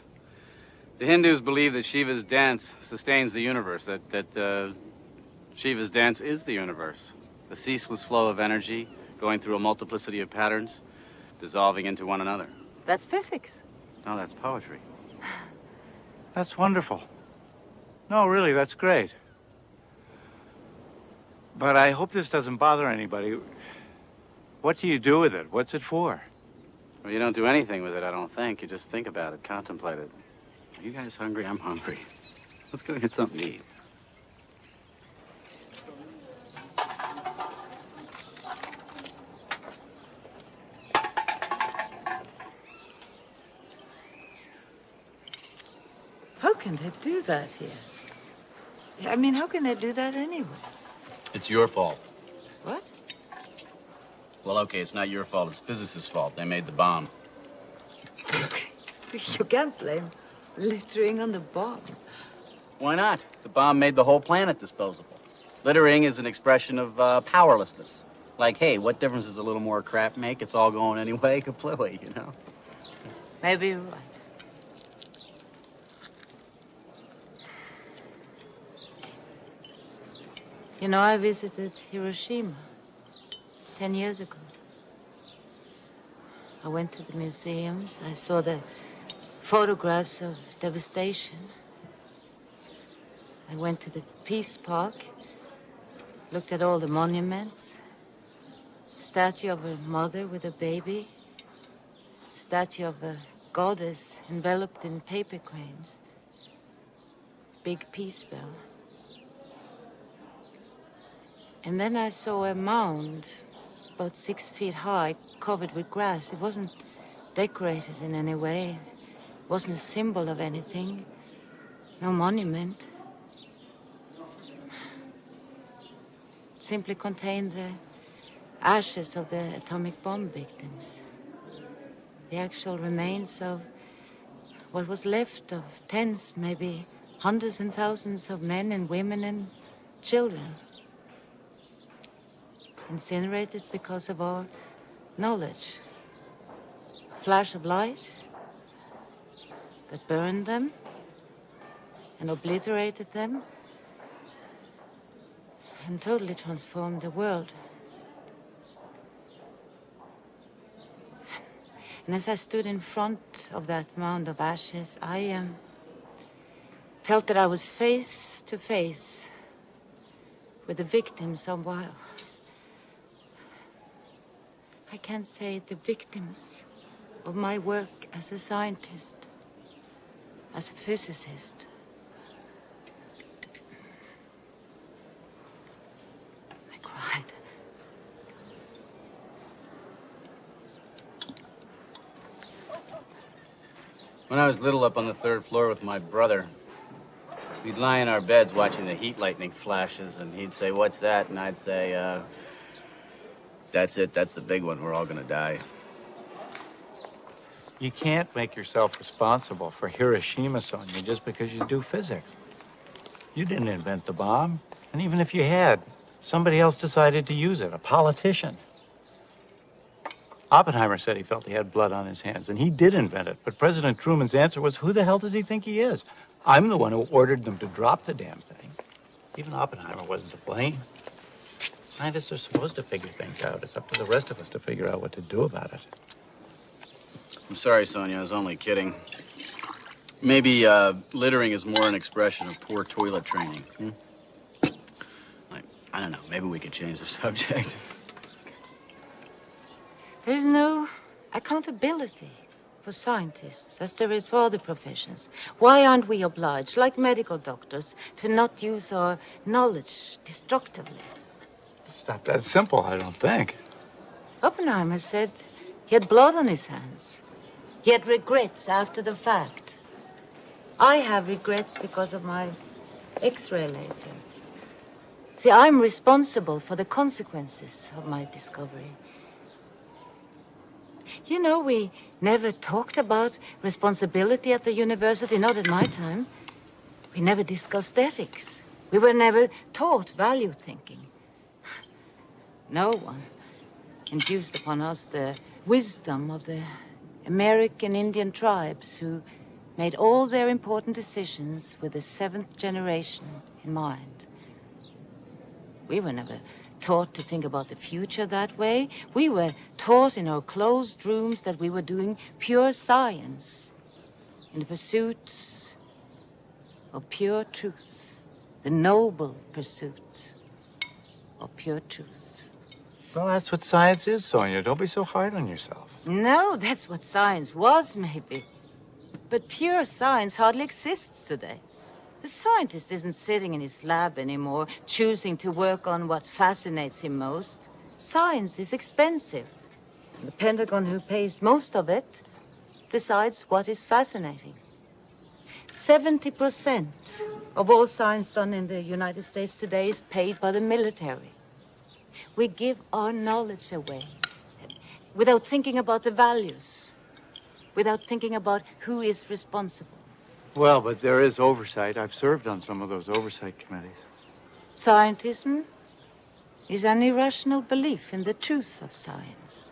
The Hindus believe that Shiva's dance sustains the universe, that Shiva's dance is the universe. The ceaseless flow of energy going through a multiplicity of patterns, dissolving into one another. That's physics. No, that's poetry. That's wonderful. No, really, that's great. But I hope this doesn't bother anybody. What do you do with it? What's it for? Well, you don't do anything with it, I don't think. You just think about it, contemplate it. Are you guys hungry? I'm hungry. Let's go get something to eat. How can they do that here? I mean, how can they do that anyway? It's your fault. What? Well, okay, it's not your fault. It's physicists' fault. They made the bomb. You can't blame littering on the bomb. Why not? The bomb made the whole planet disposable. Littering is an expression of powerlessness. Like, hey, what difference does a little more crap make? It's all going anyway, completely, you know? Maybe you're right. You know, I visited Hiroshima 10 years ago. I went to the museums. I saw the photographs of devastation. I went to the Peace Park, looked at all the monuments. Statue of a mother with a baby. Statue of a goddess enveloped in paper cranes. Big peace bell. And then I saw a mound, about 6 feet high, covered with grass. It wasn't decorated in any way. It wasn't a symbol of anything. No monument. It simply contained the ashes of the atomic bomb victims. The actual remains of what was left of tens, maybe hundreds and thousands of men and women and children. Incinerated because of our knowledge. A flash of light that burned them and obliterated them and totally transformed the world. And as I stood in front of that mound of ashes, I felt that I was face to face with the victims of I can't say the victims of my work as a scientist, as a physicist. I cried. When I was little, up on the 3rd floor with my brother, we'd lie in our beds watching the heat lightning flashes, and he'd say, "What's that?" And I'd say, "That's it. That's the big one. We're all gonna die." You can't make yourself responsible for Hiroshima, Sonia, just because you do physics. You didn't invent the bomb. And even if you had, somebody else decided to use it, a politician. Oppenheimer said he felt he had blood on his hands, and he did invent it. But President Truman's answer was, who the hell does he think he is? I'm the one who ordered them to drop the damn thing. Even Oppenheimer wasn't to blame. Scientists are supposed to figure things out. It's up to the rest of us to figure out what to do about it. I'm sorry, Sonia. I was only kidding. Maybe littering is more an expression of poor toilet training. Like, I don't know. Maybe we could change the subject. There's no accountability for scientists, as there is for other professions. Why aren't we obliged, like medical doctors, to not use our knowledge destructively? It's not that simple, I don't think. Oppenheimer said he had blood on his hands. He had regrets after the fact. I have regrets because of my X-ray laser. See, I'm responsible for the consequences of my discovery. You know, we never talked about responsibility at the university, not at my time. We never discussed ethics. We were never taught value thinking. No one induced upon us the wisdom of the American Indian tribes who made all their important decisions with the 7th generation in mind. We were never taught to think about the future that way. We were taught in our closed rooms that we were doing pure science in the pursuit of pure truth, the noble pursuit of pure truth. Well, that's what science is, Sonia. Don't be so hard on yourself. No, that's what science was, maybe. But pure science hardly exists today. The scientist isn't sitting in his lab anymore, choosing to work on what fascinates him most. Science is expensive. The Pentagon, who pays most of it, decides what is fascinating. 70% of all science done in the United States today is paid by the military. We give our knowledge away without thinking about the values, without thinking about who is responsible. Well, but there is oversight. I've served on some of those oversight committees. Scientism is an irrational belief in the truth of science.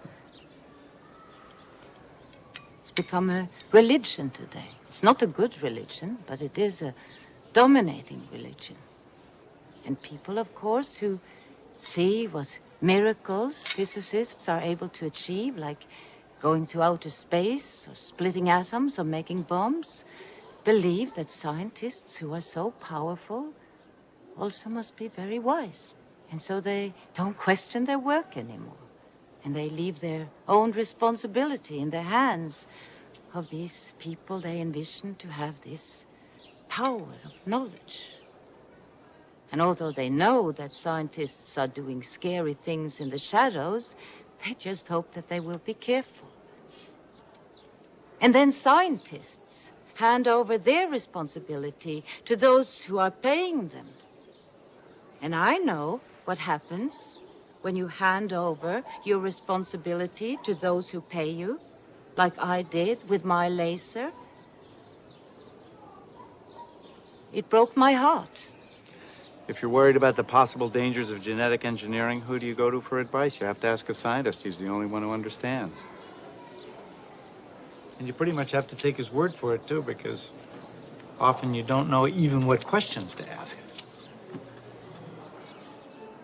It's become a religion today. It's not a good religion, but it is a dominating religion. And people, of course, who see what miracles physicists are able to achieve, like going to outer space or splitting atoms or making bombs, believe that scientists who are so powerful also must be very wise. And so they don't question their work anymore. And they leave their own responsibility in the hands of these people they envision to have this power of knowledge. And although they know that scientists are doing scary things in the shadows, they just hope that they will be careful. And then scientists hand over their responsibility to those who are paying them. And I know what happens when you hand over your responsibility to those who pay you, like I did with my laser. It broke my heart. If you're worried about the possible dangers of genetic engineering, who do you go to for advice? You have to ask a scientist. He's the only one who understands. And you pretty much have to take his word for it, too, because often you don't know even what questions to ask.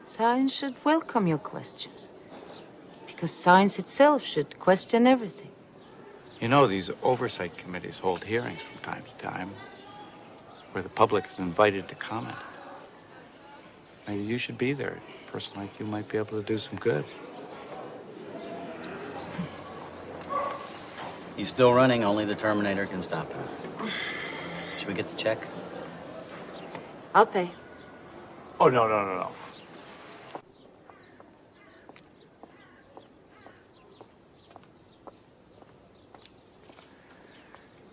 Science should welcome your questions, because science itself should question everything. You know, these oversight committees hold hearings from time to time where the public is invited to comment. Maybe you should be there. A person like you might be able to do some good. He's still running, only the Terminator can stop him. Should we get the check? I'll pay. Oh, no.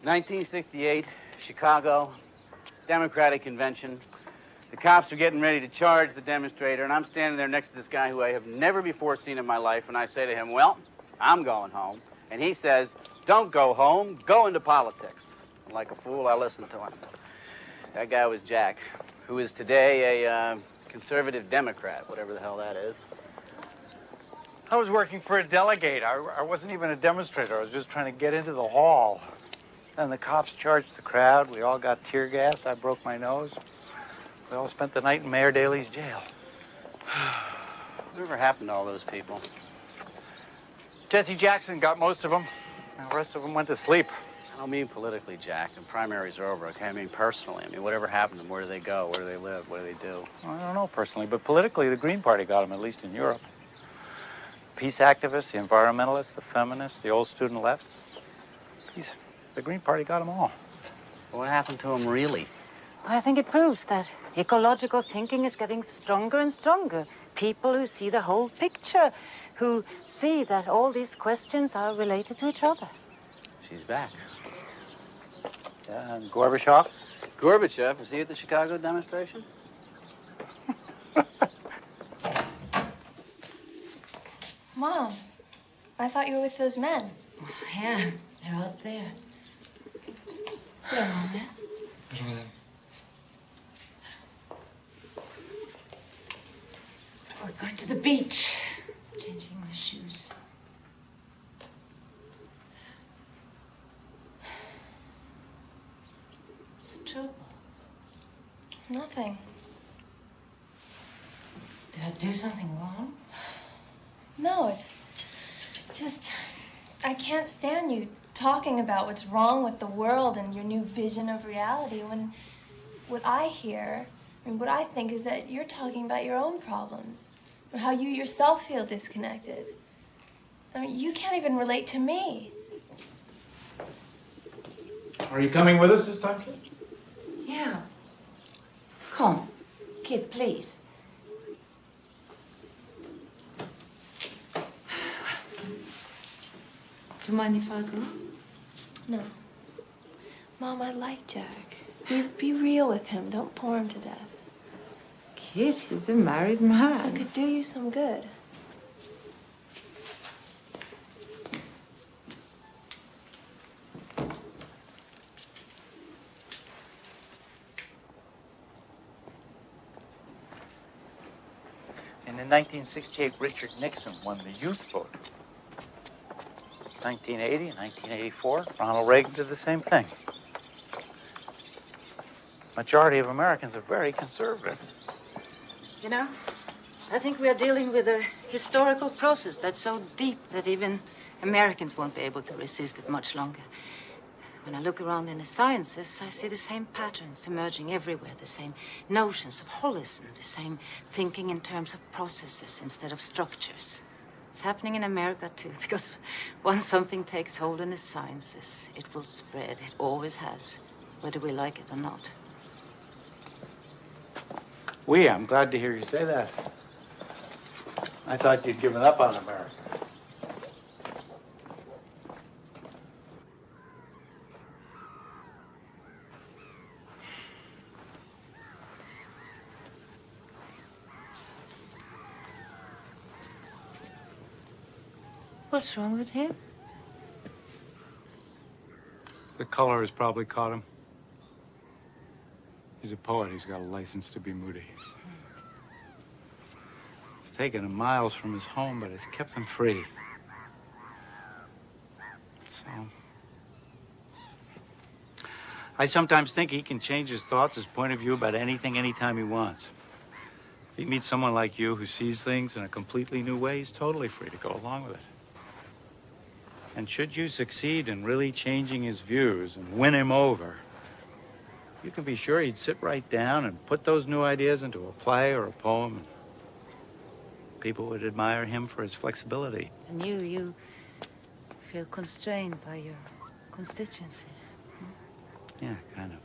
1968, Chicago, Democratic Convention. The cops are getting ready to charge the demonstrator, and I'm standing there next to this guy who I have never before seen in my life, and I say to him, well, I'm going home. And he says, don't go home, go into politics. And like a fool, I listened to him. That guy was Jack, who is today a conservative Democrat, whatever the hell that is. I was working for a delegate. I wasn't even a demonstrator. I was just trying to get into the hall. And the cops charged the crowd. We all got tear gassed. I broke my nose. We all spent the night in Mayor Daley's jail. Whatever happened to all those people? Jesse Jackson got most of them. The rest of them went to sleep. I don't mean politically, Jack. The primaries are over, okay? I mean personally. I mean, whatever happened to them? Where do they go? Where do they live? What do they do? I don't know personally, but politically, the Green Party got them, at least in Europe. Peace activists, the environmentalists, the feminists, the old student left. Peace. The Green Party got them all. What happened to them, really? I think it proves that ecological thinking is getting stronger and stronger. People who see the whole picture, who see that all these questions are related to each other. She's back. Yeah, and Gorbachev? Gorbachev, was he at the Chicago demonstration? Mom, I thought you were with those men. Yeah, they're out there. Hello, Mom. Bonjour, madame. We're going to the beach. Changing my shoes. What's the trouble? Nothing. Did I do something wrong? No, it's just, I can't stand you talking about what's wrong with the world and your new vision of reality when what I hear and what I think is that you're talking about your own problems, or how you yourself feel disconnected. I mean, you can't even relate to me. Are you coming with us this time, kid? Yeah. Come, kid, please. Do you mind if I go? No. Mom, I like Jack. Be real with him. Don't bore him to death. Kid, he's a married man. It could do you some good. And in 1968, Richard Nixon won the youth vote. 1980 and 1984, Ronald Reagan did the same thing. Majority of Americans are very conservative. You know, I think we are dealing with a historical process that's so deep that even Americans won't be able to resist it much longer. When I look around in the sciences, I see the same patterns emerging everywhere, the same notions of holism, the same thinking in terms of processes instead of structures. It's happening in America too, because once something takes hold in the sciences, it will spread. It always has, whether we like it or not. I'm glad to hear you say that. I thought you'd given up on America. What's wrong with him? The color has probably caught him. He's a poet. He's got a license to be moody. It's taken him miles from his home, but it's kept him free. So, I sometimes think he can change his thoughts, his point of view about anything, anytime he wants. If he meets someone like you who sees things in a completely new way, he's totally free to go along with it. And should you succeed in really changing his views and win him over, you can be sure he'd sit right down and put those new ideas into a play or a poem. And people would admire him for his flexibility. And you feel constrained by your constituency. Yeah, kind of.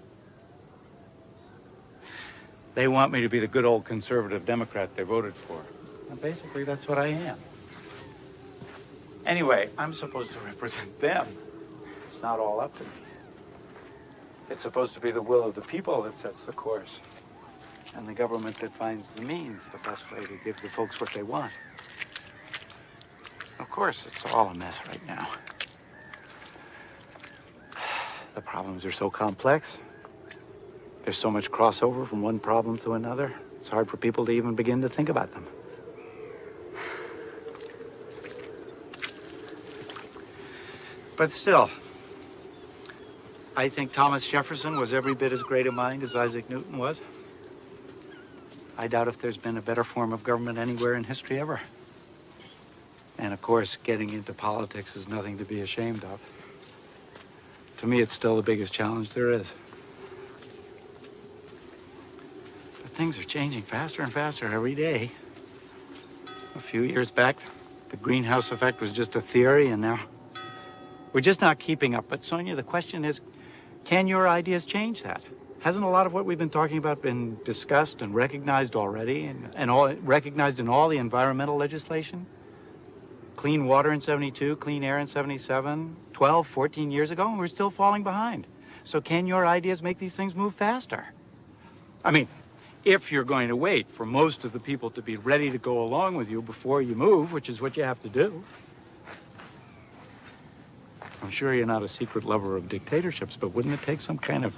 They want me to be the good old conservative Democrat they voted for. And basically, that's what I am. Anyway, I'm supposed to represent them. It's not all up to me. It's supposed to be the will of the people that sets the course, and the government that finds the means, the best way to give the folks what they want. Of course, it's all a mess right now. The problems are so complex. There's so much crossover from one problem to another. It's hard for people to even begin to think about them. But still, I think Thomas Jefferson was every bit as great a mind as Isaac Newton was. I doubt if there's been a better form of government anywhere in history ever. And of course, getting into politics is nothing to be ashamed of. To me, it's still the biggest challenge there is. But things are changing faster and faster every day. A few years back, the greenhouse effect was just a theory, and now we're just not keeping up. But Sonia, the question is, can your ideas change that? Hasn't a lot of what we've been talking about been discussed and recognized already, and all recognized in all the environmental legislation? Clean water in 72, clean air in 77, 12, 14 years ago, and we're still falling behind. So can your ideas make these things move faster? I mean, if you're going to wait for most of the people to be ready to go along with you before you move, which is what you have to do. I'm sure you're not a secret lover of dictatorships, but wouldn't it take some kind of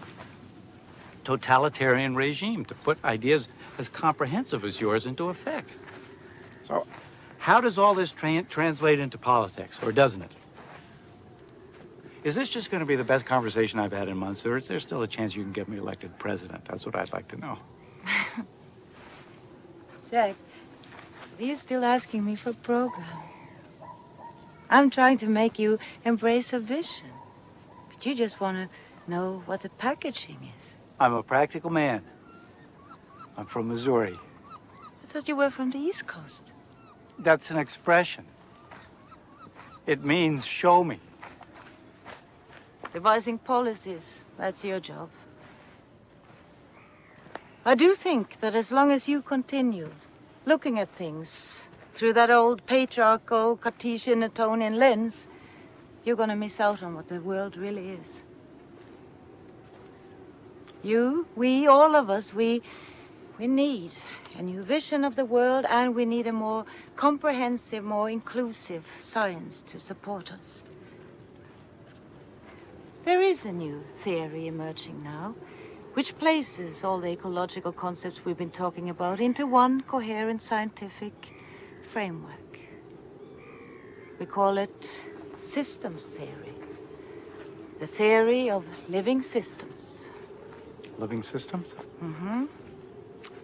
totalitarian regime to put ideas as comprehensive as yours into effect? So how does all this translate into politics, or doesn't it? Is this just going to be the best conversation I've had in months, or is there still a chance you can get me elected president? That's what I'd like to know. Jack, are you still asking me for a program? I'm trying to make you embrace a vision, but you just want to know what the packaging is. I'm a practical man. I'm from Missouri. I thought you were from the East Coast. That's an expression. It means show me. Devising policies, that's your job. I do think that as long as you continue looking at things through that old patriarchal Cartesian Newtonian lens, you're gonna miss out on what the world really is. You, we, all of us, we need a new vision of the world, and we need a more comprehensive, more inclusive science to support us. There is a new theory emerging now, which places all the ecological concepts we've been talking about into one coherent scientific framework. We call it systems theory. The theory of living systems. Living systems? Mm-hmm.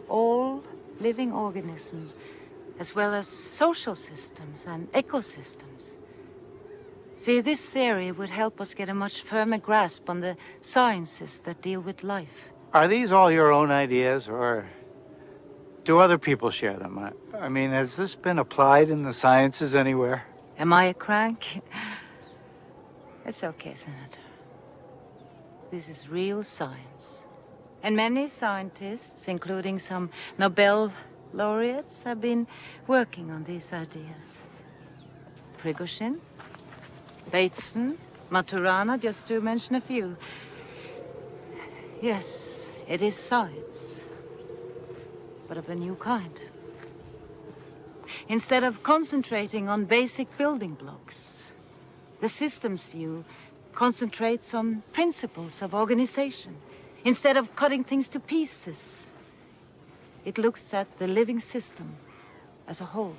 All living organisms, as well as social systems and ecosystems. See, this theory would help us get a much firmer grasp on the sciences that deal with life. Are these all your own ideas, or do other people share them? I mean, has this been applied in the sciences anywhere? Am I a crank? It's okay, Senator. This is real science. And many scientists, including some Nobel laureates, have been working on these ideas. Prigozhin, Bateson, Maturana, just to mention a few. Yes, it is science, but of a new kind. Instead of concentrating on basic building blocks, the systems view concentrates on principles of organization. Instead of cutting things to pieces, it looks at the living system as a whole.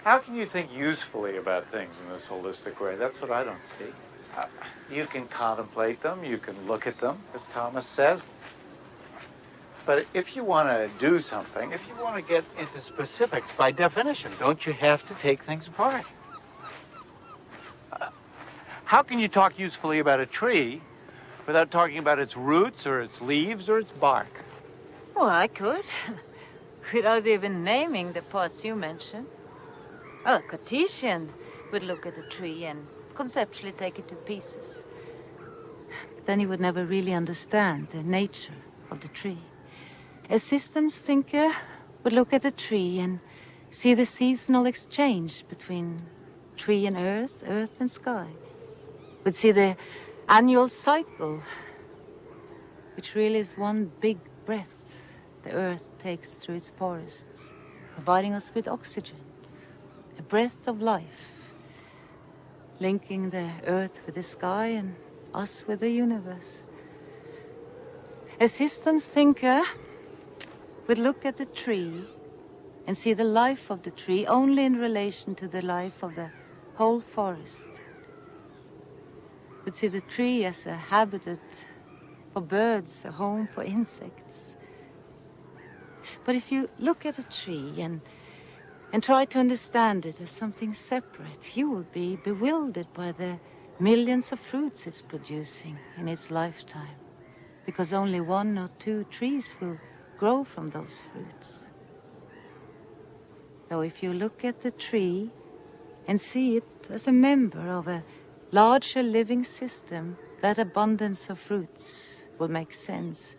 How can you think usefully about things in this holistic way? That's what I don't see. You can contemplate them, you can look at them, as Thomas says. But if you want to do something, if you want to get into specifics, by definition, don't you have to take things apart? How can you talk usefully about a tree without talking about its roots or its leaves or its bark? Well, I could, without even naming the parts you mentioned. Well, a Cartesian would look at a tree and conceptually take it to pieces. But then he would never really understand the nature of the tree. A systems thinker would look at a tree and see the seasonal exchange between tree and earth, earth and sky. Would see the annual cycle, which really is one big breath the earth takes through its forests, providing us with oxygen, a breath of life, linking the earth with the sky and us with the universe. A systems thinker would look at the tree and see the life of the tree only in relation to the life of the whole forest. Would see the tree as a habitat for birds, a home for insects. But if you look at a tree and try to understand it as something separate, you will be bewildered by the millions of fruits it's producing in its lifetime, because only 1 or 2 trees will grow from those fruits. So if you look at the tree and see it as a member of a larger living system, that abundance of fruits will make sense,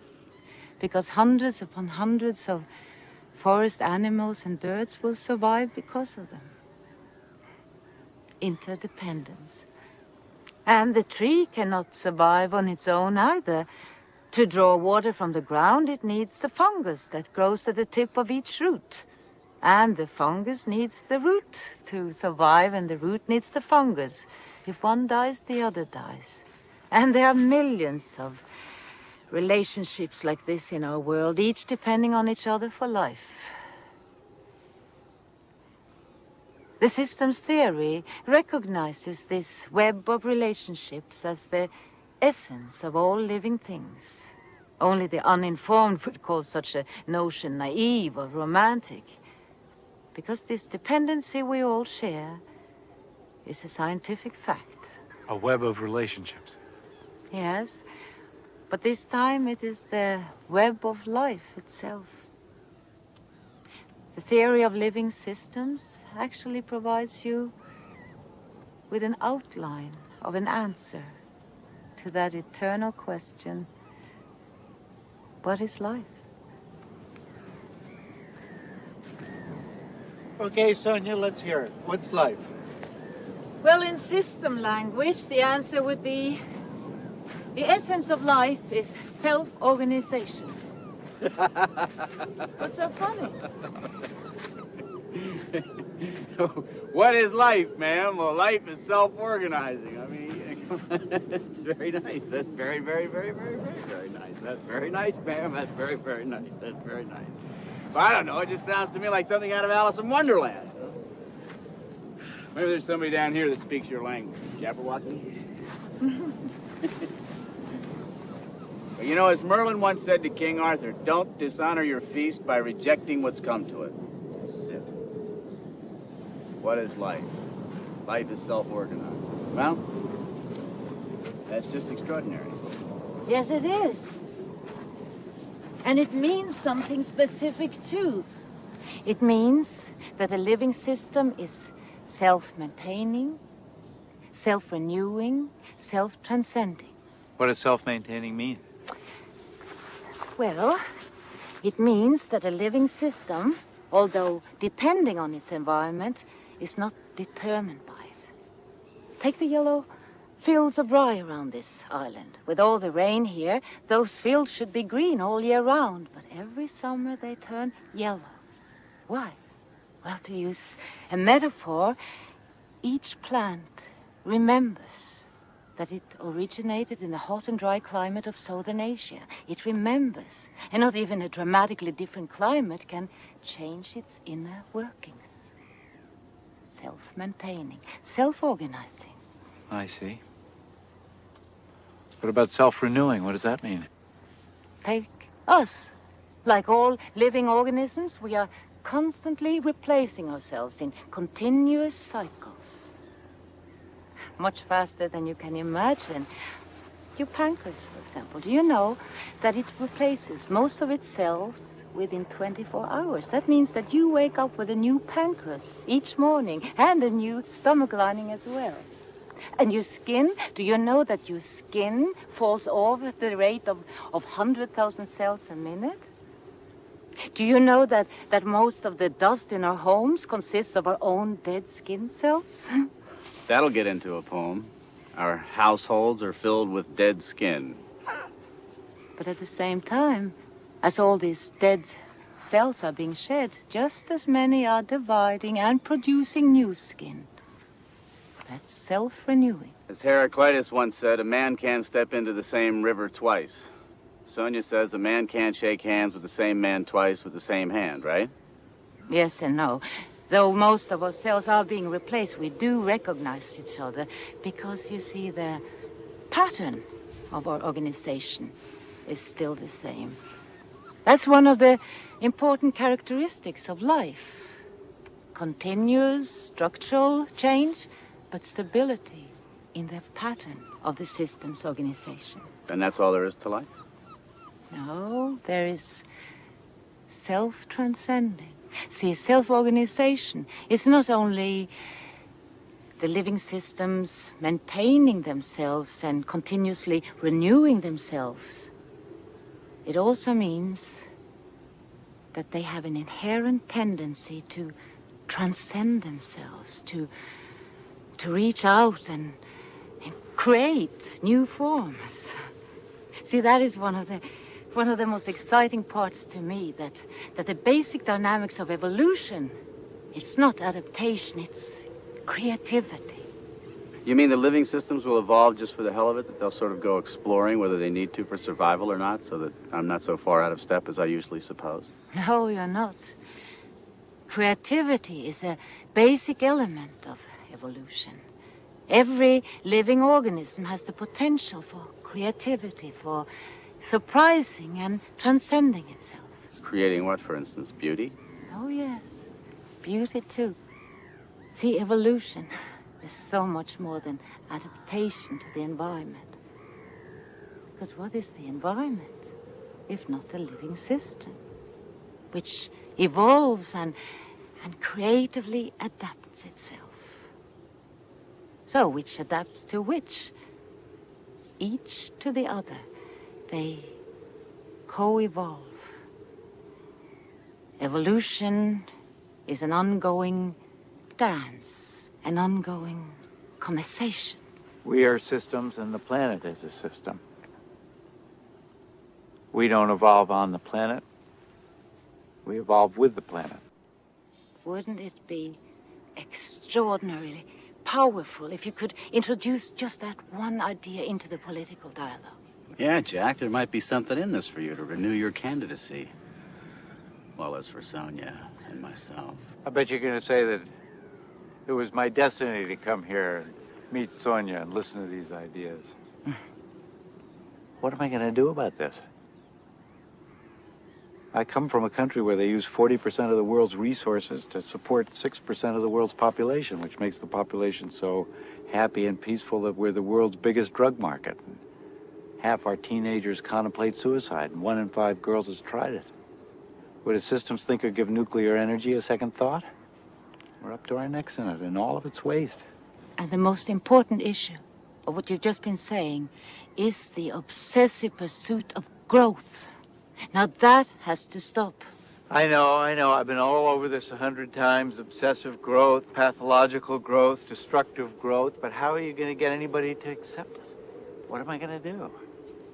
because hundreds upon hundreds of forest animals and birds will survive because of them. Interdependence. And the tree cannot survive on its own either. To draw water from the ground, it needs the fungus that grows at the tip of each root. And the fungus needs the root to survive, and the root needs the fungus. If one dies, the other dies. And there are millions of relationships like this in our world, each depending on each other for life. The systems theory recognizes this web of relationships as the essence of all living things. Only the uninformed would call such a notion naive or romantic, because this dependency we all share is a scientific fact. A web of relationships. Yes, but this time it is the web of life itself. The theory of living systems actually provides you with an outline of an answer to that eternal question, what is life? Okay, Sonia, let's hear it. What's life? Well, in system language, the answer would be the essence of life is self-organization. What's so funny? What is life, ma'am? Well, life is self-organizing. I mean, it's very nice. That's very, very, very, very, very, very nice. That's very nice, ma'am. That's very, very nice. That's very nice. Well, I don't know. It just sounds to me like something out of Alice in Wonderland. Maybe there's somebody down here that speaks your language. You ever watch me? Well, you know, as Merlin once said to King Arthur, don't dishonor your feast by rejecting what's come to it. Sit. What is life? Life is self-organized. Well, that's just extraordinary. Yes, it is. And it means something specific, too. It means that a living system is self-maintaining, self-renewing, self-transcending. What does self-maintaining mean? Well, it means that a living system, although depending on its environment, is not determined by it. Take the yellow fields of rye around this island. With all the rain here, those fields should be green all year round, but every summer they turn yellow. Why? Well, to use a metaphor, each plant remembers that it originated in the hot and dry climate of Southern Asia. It remembers, and not even a dramatically different climate can change its inner workings. Self-maintaining, self-organizing. I see. What about self-renewing? What does that mean? Take us. Like all living organisms, we are constantly replacing ourselves in continuous cycles. Much faster than you can imagine. Your pancreas, for example. Do you know that it replaces most of its cells within 24 hours? That means that you wake up with a new pancreas each morning and a new stomach lining as well. And your skin, do you know that your skin falls off at the rate of 100,000 cells a minute? Do you know that most of the dust in our homes consists of our own dead skin cells? That'll get into a poem. Our households are filled with dead skin. But at the same time, as all these dead cells are being shed, just as many are dividing and producing new skin. That's self-renewing. As Heraclitus once said, a man can't step into the same river twice. Sonia says a man can't shake hands with the same man twice with the same hand, right? Yes and no. Though most of our cells are being replaced, we do recognize each other because, you see, the pattern of our organization is still the same. That's one of the important characteristics of life. Continuous structural change, but stability in the pattern of the system's organization. And that's all there is to life? No, there is self-transcending. See, self-organization is not only the living systems maintaining themselves and continuously renewing themselves. It also means that they have an inherent tendency to transcend themselves, to reach out and create new forms. See, that is one of the most exciting parts to me, that the basic dynamics of evolution, it's not adaptation, it's creativity. You mean the living systems will evolve just for the hell of it, that they'll sort of go exploring whether they need to for survival or not, so that I'm not so far out of step as I usually suppose? No, you're not. Creativity is a basic element of evolution. Every living organism has the potential for creativity, for surprising and transcending itself. Creating what, for instance? Beauty? Oh, yes. Beauty, too. See, evolution is so much more than adaptation to the environment. Because what is the environment, if not a living system, which evolves and creatively adapts itself? So, which adapts to which? Each to the other. They co-evolve. Evolution is an ongoing dance, an ongoing conversation. We are systems and the planet is a system. We don't evolve on the planet. We evolve with the planet. Wouldn't it be extraordinarily powerful if you could introduce just that one idea into the political dialogue? Yeah, Jack, there might be something in this for you to renew your candidacy. Well, as for Sonia and myself. I bet you're going to say that it was my destiny to come here and meet Sonia and listen to these ideas. What am I going to do about this? I come from a country where they use 40% of the world's resources to support 6% of the world's population, which makes the population so happy and peaceful that we're the world's biggest drug market. Half our teenagers contemplate suicide, and 1 in 5 girls has tried it. Would a systems thinker give nuclear energy a second thought? We're up to our necks in it, in all of its waste. And the most important issue of what you've just been saying is the obsessive pursuit of growth. Now that has to stop. I know. I've been all over this 100 times. Obsessive growth, pathological growth, destructive growth. But how are you going to get anybody to accept it? What am I going to do?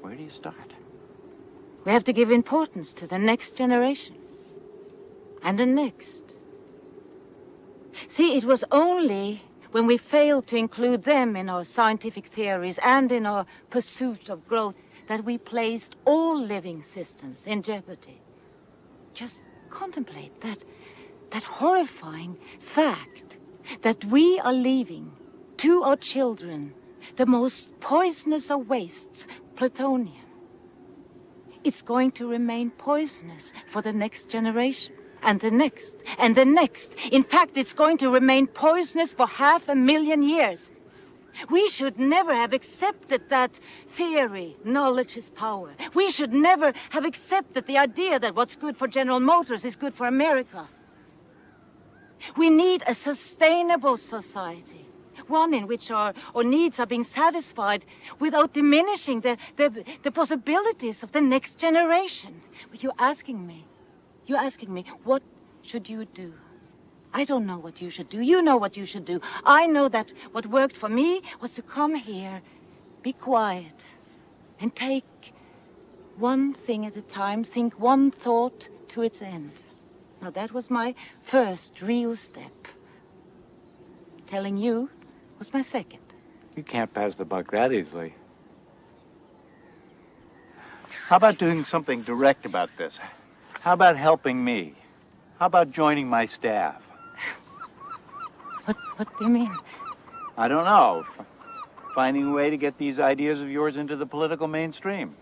Where do you start? We have to give importance to the next generation. And the next. See, it was only when we failed to include them in our scientific theories and in our pursuit of growth that we placed all living systems in jeopardy. Just contemplate that horrifying fact that we are leaving to our children the most poisonous of wastes, plutonium. It's going to remain poisonous for the next generation, and the next, and the next. In fact, it's going to remain poisonous for 500,000 years. We should never have accepted that theory, knowledge is power. We should never have accepted the idea that what's good for General Motors is good for America. We need a sustainable society, one in which our needs are being satisfied without diminishing the possibilities of the next generation. But you're asking me, what should you do? I don't know what you should do. You know what you should do. I know that what worked for me was to come here, be quiet, and take one thing at a time, think one thought to its end. Now, that was my first real step. Telling you was my second. You can't pass the buck that easily. How about doing something direct about this? How about helping me? How about joining my staff? What do you mean? I don't know. Finding a way to get these ideas of yours into the political mainstream.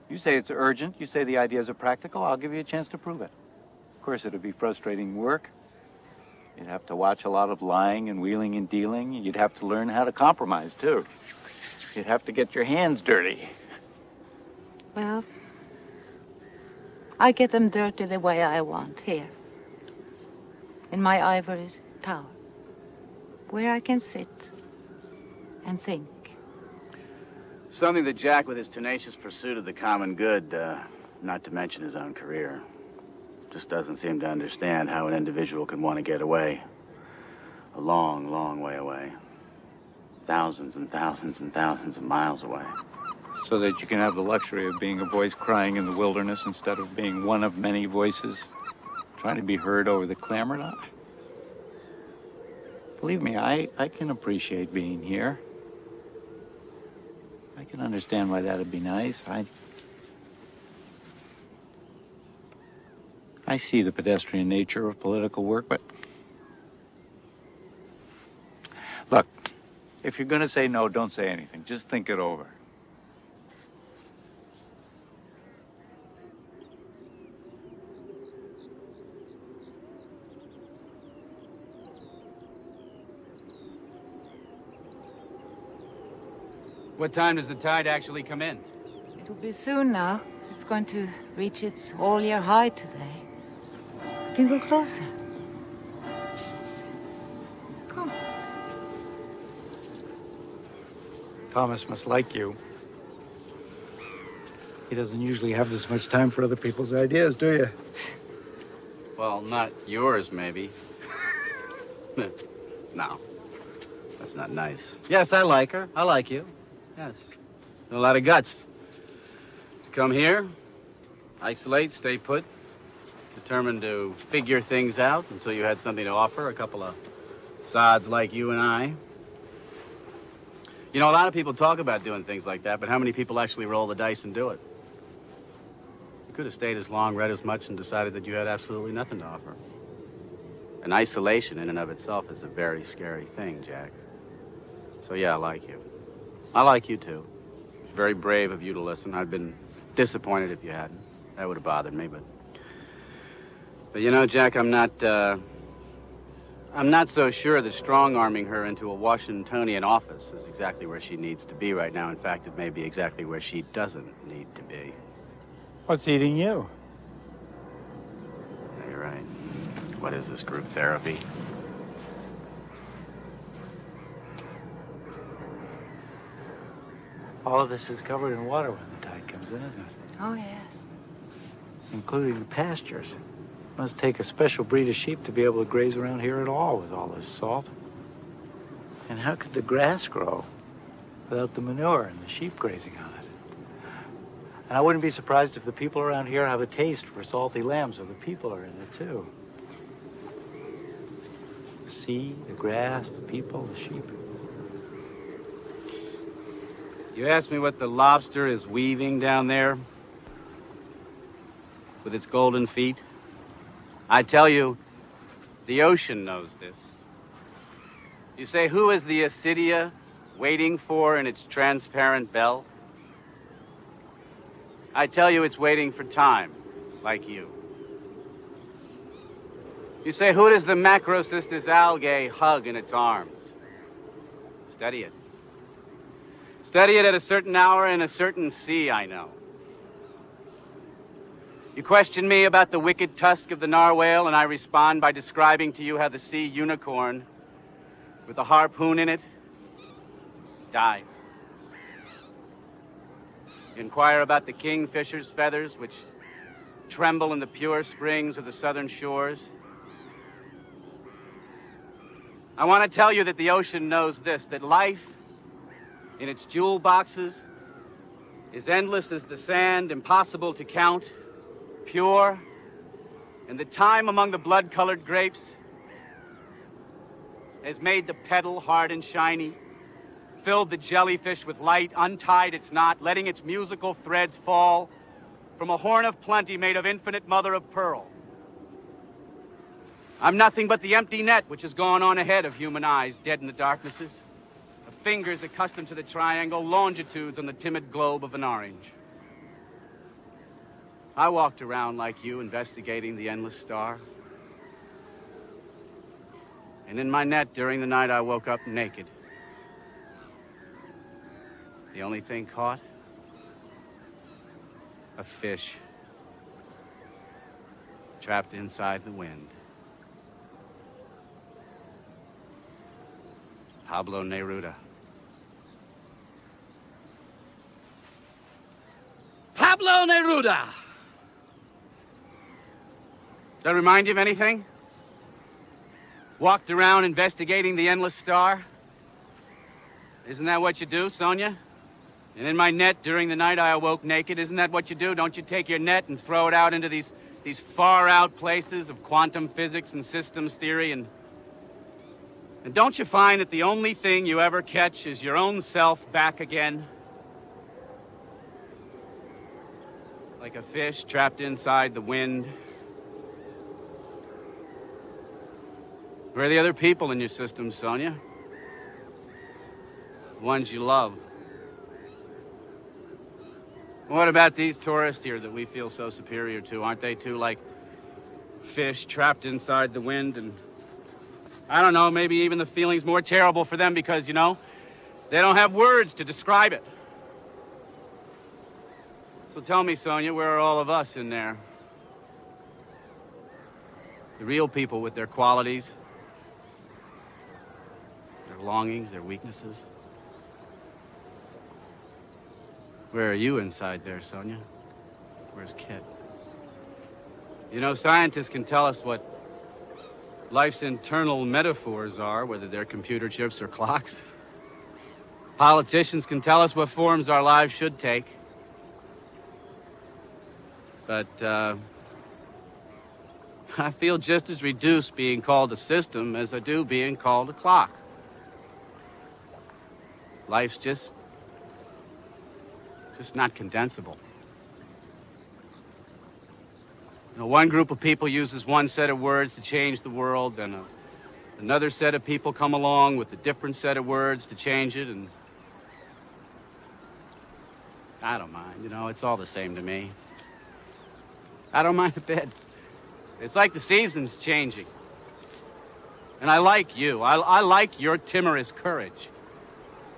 You say it's urgent. You say the ideas are practical. I'll give you a chance to prove it. Of course, it'll be frustrating work. You'd have to watch a lot of lying and wheeling and dealing. You'd have to learn how to compromise, too. You'd have to get your hands dirty. Well, I get them dirty the way I want, here. In my ivory tower, where I can sit and think. Something that Jack, with his tenacious pursuit of the common good, not to mention his own career, just doesn't seem to understand how an individual can want to get away. A long, long way away. Thousands and thousands and thousands of miles away. So that you can have the luxury of being a voice crying in the wilderness instead of being one of many voices trying to be heard over the clamor. Believe me, I can appreciate being here. I can understand why that'd be nice. I see the pedestrian nature of political work, but look, if you're gonna say no, don't say anything. Just think it over. What time does the tide actually come in? It'll be soon now. It's going to reach its all-year high today. You can go closer. Come. Thomas must like you. He doesn't usually have this much time for other people's ideas, do you? Well, not yours, maybe. No. That's not nice. Yes, I like her. I like you. Yes. A lot of guts. To come here, isolate, stay put, determined to figure things out until you had something to offer, a couple of sods like you and I. You know, a lot of people talk about doing things like that, but how many people actually roll the dice and do it? You could have stayed as long, read as much, and decided that you had absolutely nothing to offer. And isolation in and of itself is a very scary thing, Jack. So yeah, I like you. I like you too. It's very brave of you to listen. I'd been disappointed if you hadn't. That would have bothered me, but you know, Jack, I'm not so sure that strong-arming her into a Washingtonian office is exactly where she needs to be right now. In fact, it may be exactly where she doesn't need to be. What's eating you? Yeah, you're right. What is this, group therapy? All of this is covered in water when the tide comes in, isn't it? Oh, yes. Including the pastures. Must take a special breed of sheep to be able to graze around here at all with all this salt. And how could the grass grow without the manure and the sheep grazing on it? And I wouldn't be surprised if the people around here have a taste for salty lamb, so the people are in it too. The sea, the grass, the people, the sheep. You asked me what the lobster is weaving down there with its golden feet. I tell you, the ocean knows this. You say, who is the Acidia waiting for in its transparent bell? I tell you, it's waiting for time, like you. You say, who does the Macrocystis algae hug in its arms? Study it. Study it at a certain hour in a certain sea, I know. You question me about the wicked tusk of the narwhal, and I respond by describing to you how the sea unicorn, with a harpoon in it, dies. You inquire about the kingfisher's feathers, which tremble in the pure springs of the southern shores. I want to tell you that the ocean knows this, that life in its jewel boxes is endless as the sand, impossible to count, pure, and the time among the blood-colored grapes has made the petal hard and shiny, filled the jellyfish with light, untied its knot, letting its musical threads fall from a horn of plenty made of infinite mother of pearl. I'm nothing but the empty net which has gone on ahead of human eyes, dead in the darknesses, of fingers accustomed to the triangle, longitudes on the timid globe of an orange. I walked around like you, investigating the endless star. And in my net during the night, I woke up naked. The only thing caught? A fish. Trapped inside the wind. Pablo Neruda. Pablo Neruda! Does that remind you of anything? Walked around investigating the endless star? Isn't that what you do, Sonia? And in my net during the night I awoke naked. Isn't that what you do? Don't you take your net and throw it out into these far out places of quantum physics and systems theory? And don't you find that the only thing you ever catch is your own self back again? Like a fish trapped inside the wind. Where are the other people in your system, Sonia? The ones you love. What about these tourists here that we feel so superior to? Aren't they too like fish trapped inside the wind? And I don't know, maybe even the feeling's more terrible for them because, you know, they don't have words to describe it. So tell me, Sonia, where are all of us in there? The real people with their qualities, their longings, their weaknesses. Where are you inside there, Sonia? Where's Kit? You know, scientists can tell us what life's internal metaphors are, whether they're computer chips or clocks. Politicians can tell us what forms our lives should take. But, I feel just as reduced being called a system as I do being called a clock. Life's just not condensable. You know, one group of people uses one set of words to change the world, then another set of people come along with a different set of words to change it, and I don't mind, you know, it's all the same to me. I don't mind a bit. It's like the seasons changing. And I like you. I like your timorous courage.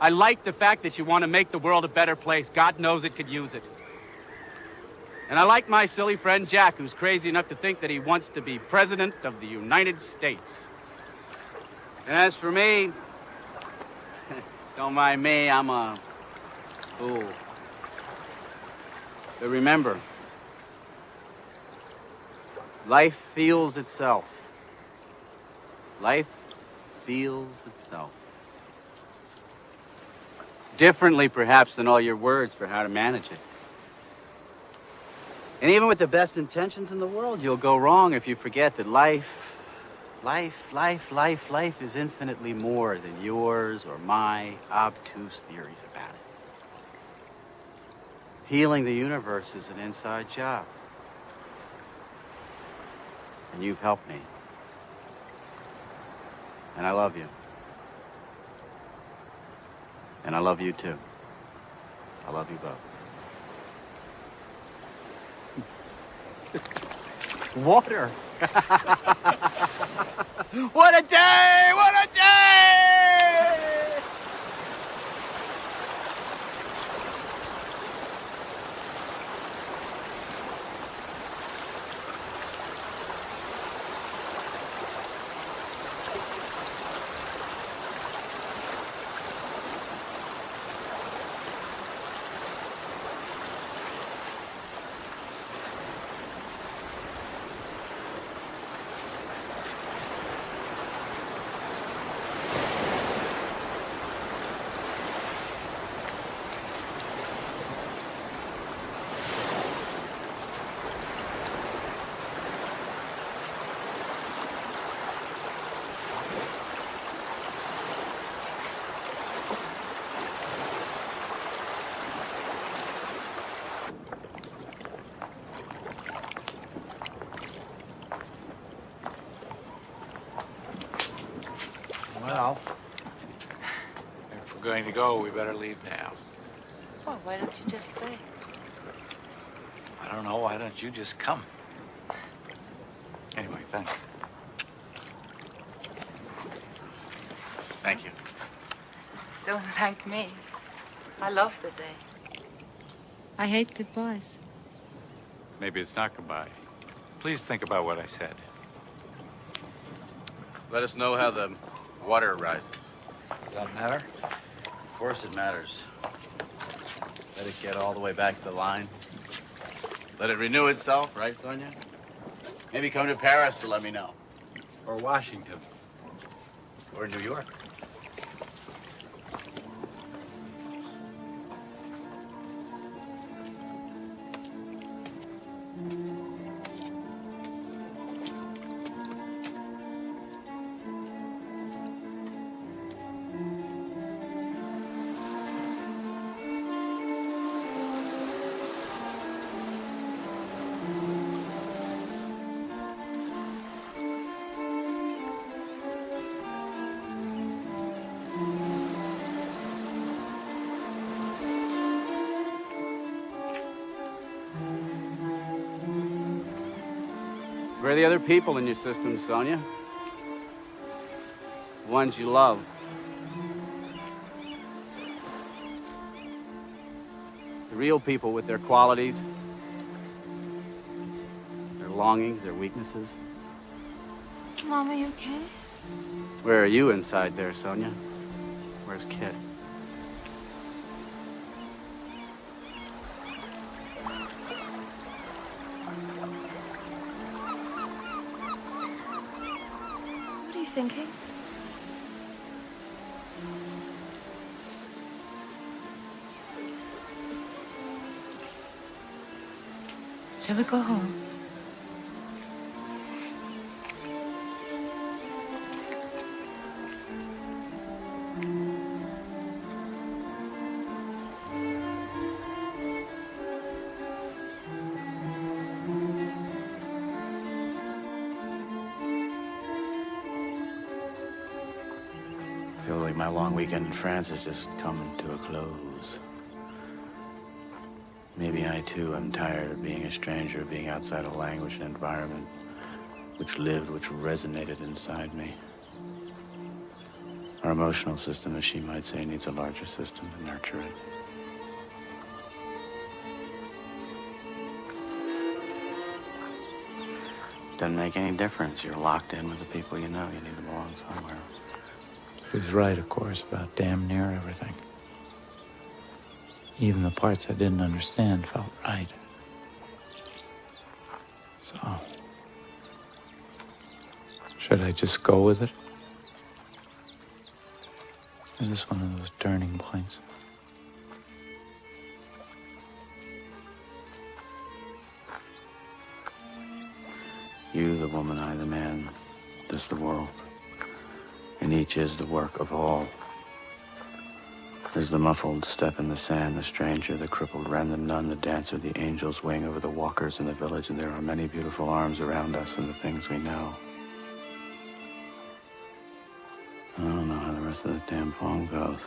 I like the fact that you want to make the world a better place. God knows it could use it. And I like my silly friend Jack, who's crazy enough to think that he wants to be president of the United States. And as for me, don't mind me, I'm a fool. But remember, life feels itself. Life feels itself. Differently, perhaps, than all your words for how to manage it. And even with the best intentions in the world, you'll go wrong if you forget that life is infinitely more than yours or my obtuse theories about it. Healing the universe is an inside job. And you've helped me. And I love you. And I love you too. I love you both. Water. What a day! What a day! Well, if we're going to go, we better leave now. Well, why don't you just stay? I don't know, why don't you just come? Anyway, thanks. Thank you. Don't thank me. I love the day. I hate goodbyes. Maybe it's not goodbye. Please think about what I said. Let us know how the water rises. Does that matter? Of course it matters. Let it get all the way back to the line. Let it renew itself, right, Sonia? Maybe come to Paris to let me know. Or Washington. Or New York. Where are the other people in your system, Sonia? The ones you love. The real people with their qualities, their longings, their weaknesses. Mom, are you okay? Where are you inside there, Sonia? Where's Kit? What are you thinking? Shall we go home? I feel like my long weekend in France is just coming to a close. Maybe I, too, am tired of being a stranger, being outside a language and environment which lived, which resonated inside me. Our emotional system, as she might say, needs a larger system to nurture it. Doesn't make any difference. You're locked in with the people you know. You need to belong somewhere. She was right, of course, about damn near everything. Even the parts I didn't understand felt right. So, should I just go with it? Is this one of those turning points? You, the woman, I, the man, this the world. And each is the work of all. There's the muffled step in the sand, the stranger, the crippled wren, the nun, the dancer, the angel's wing over the walkers in the village, and there are many beautiful arms around us and the things we know. I don't know how the rest of the damn poem goes.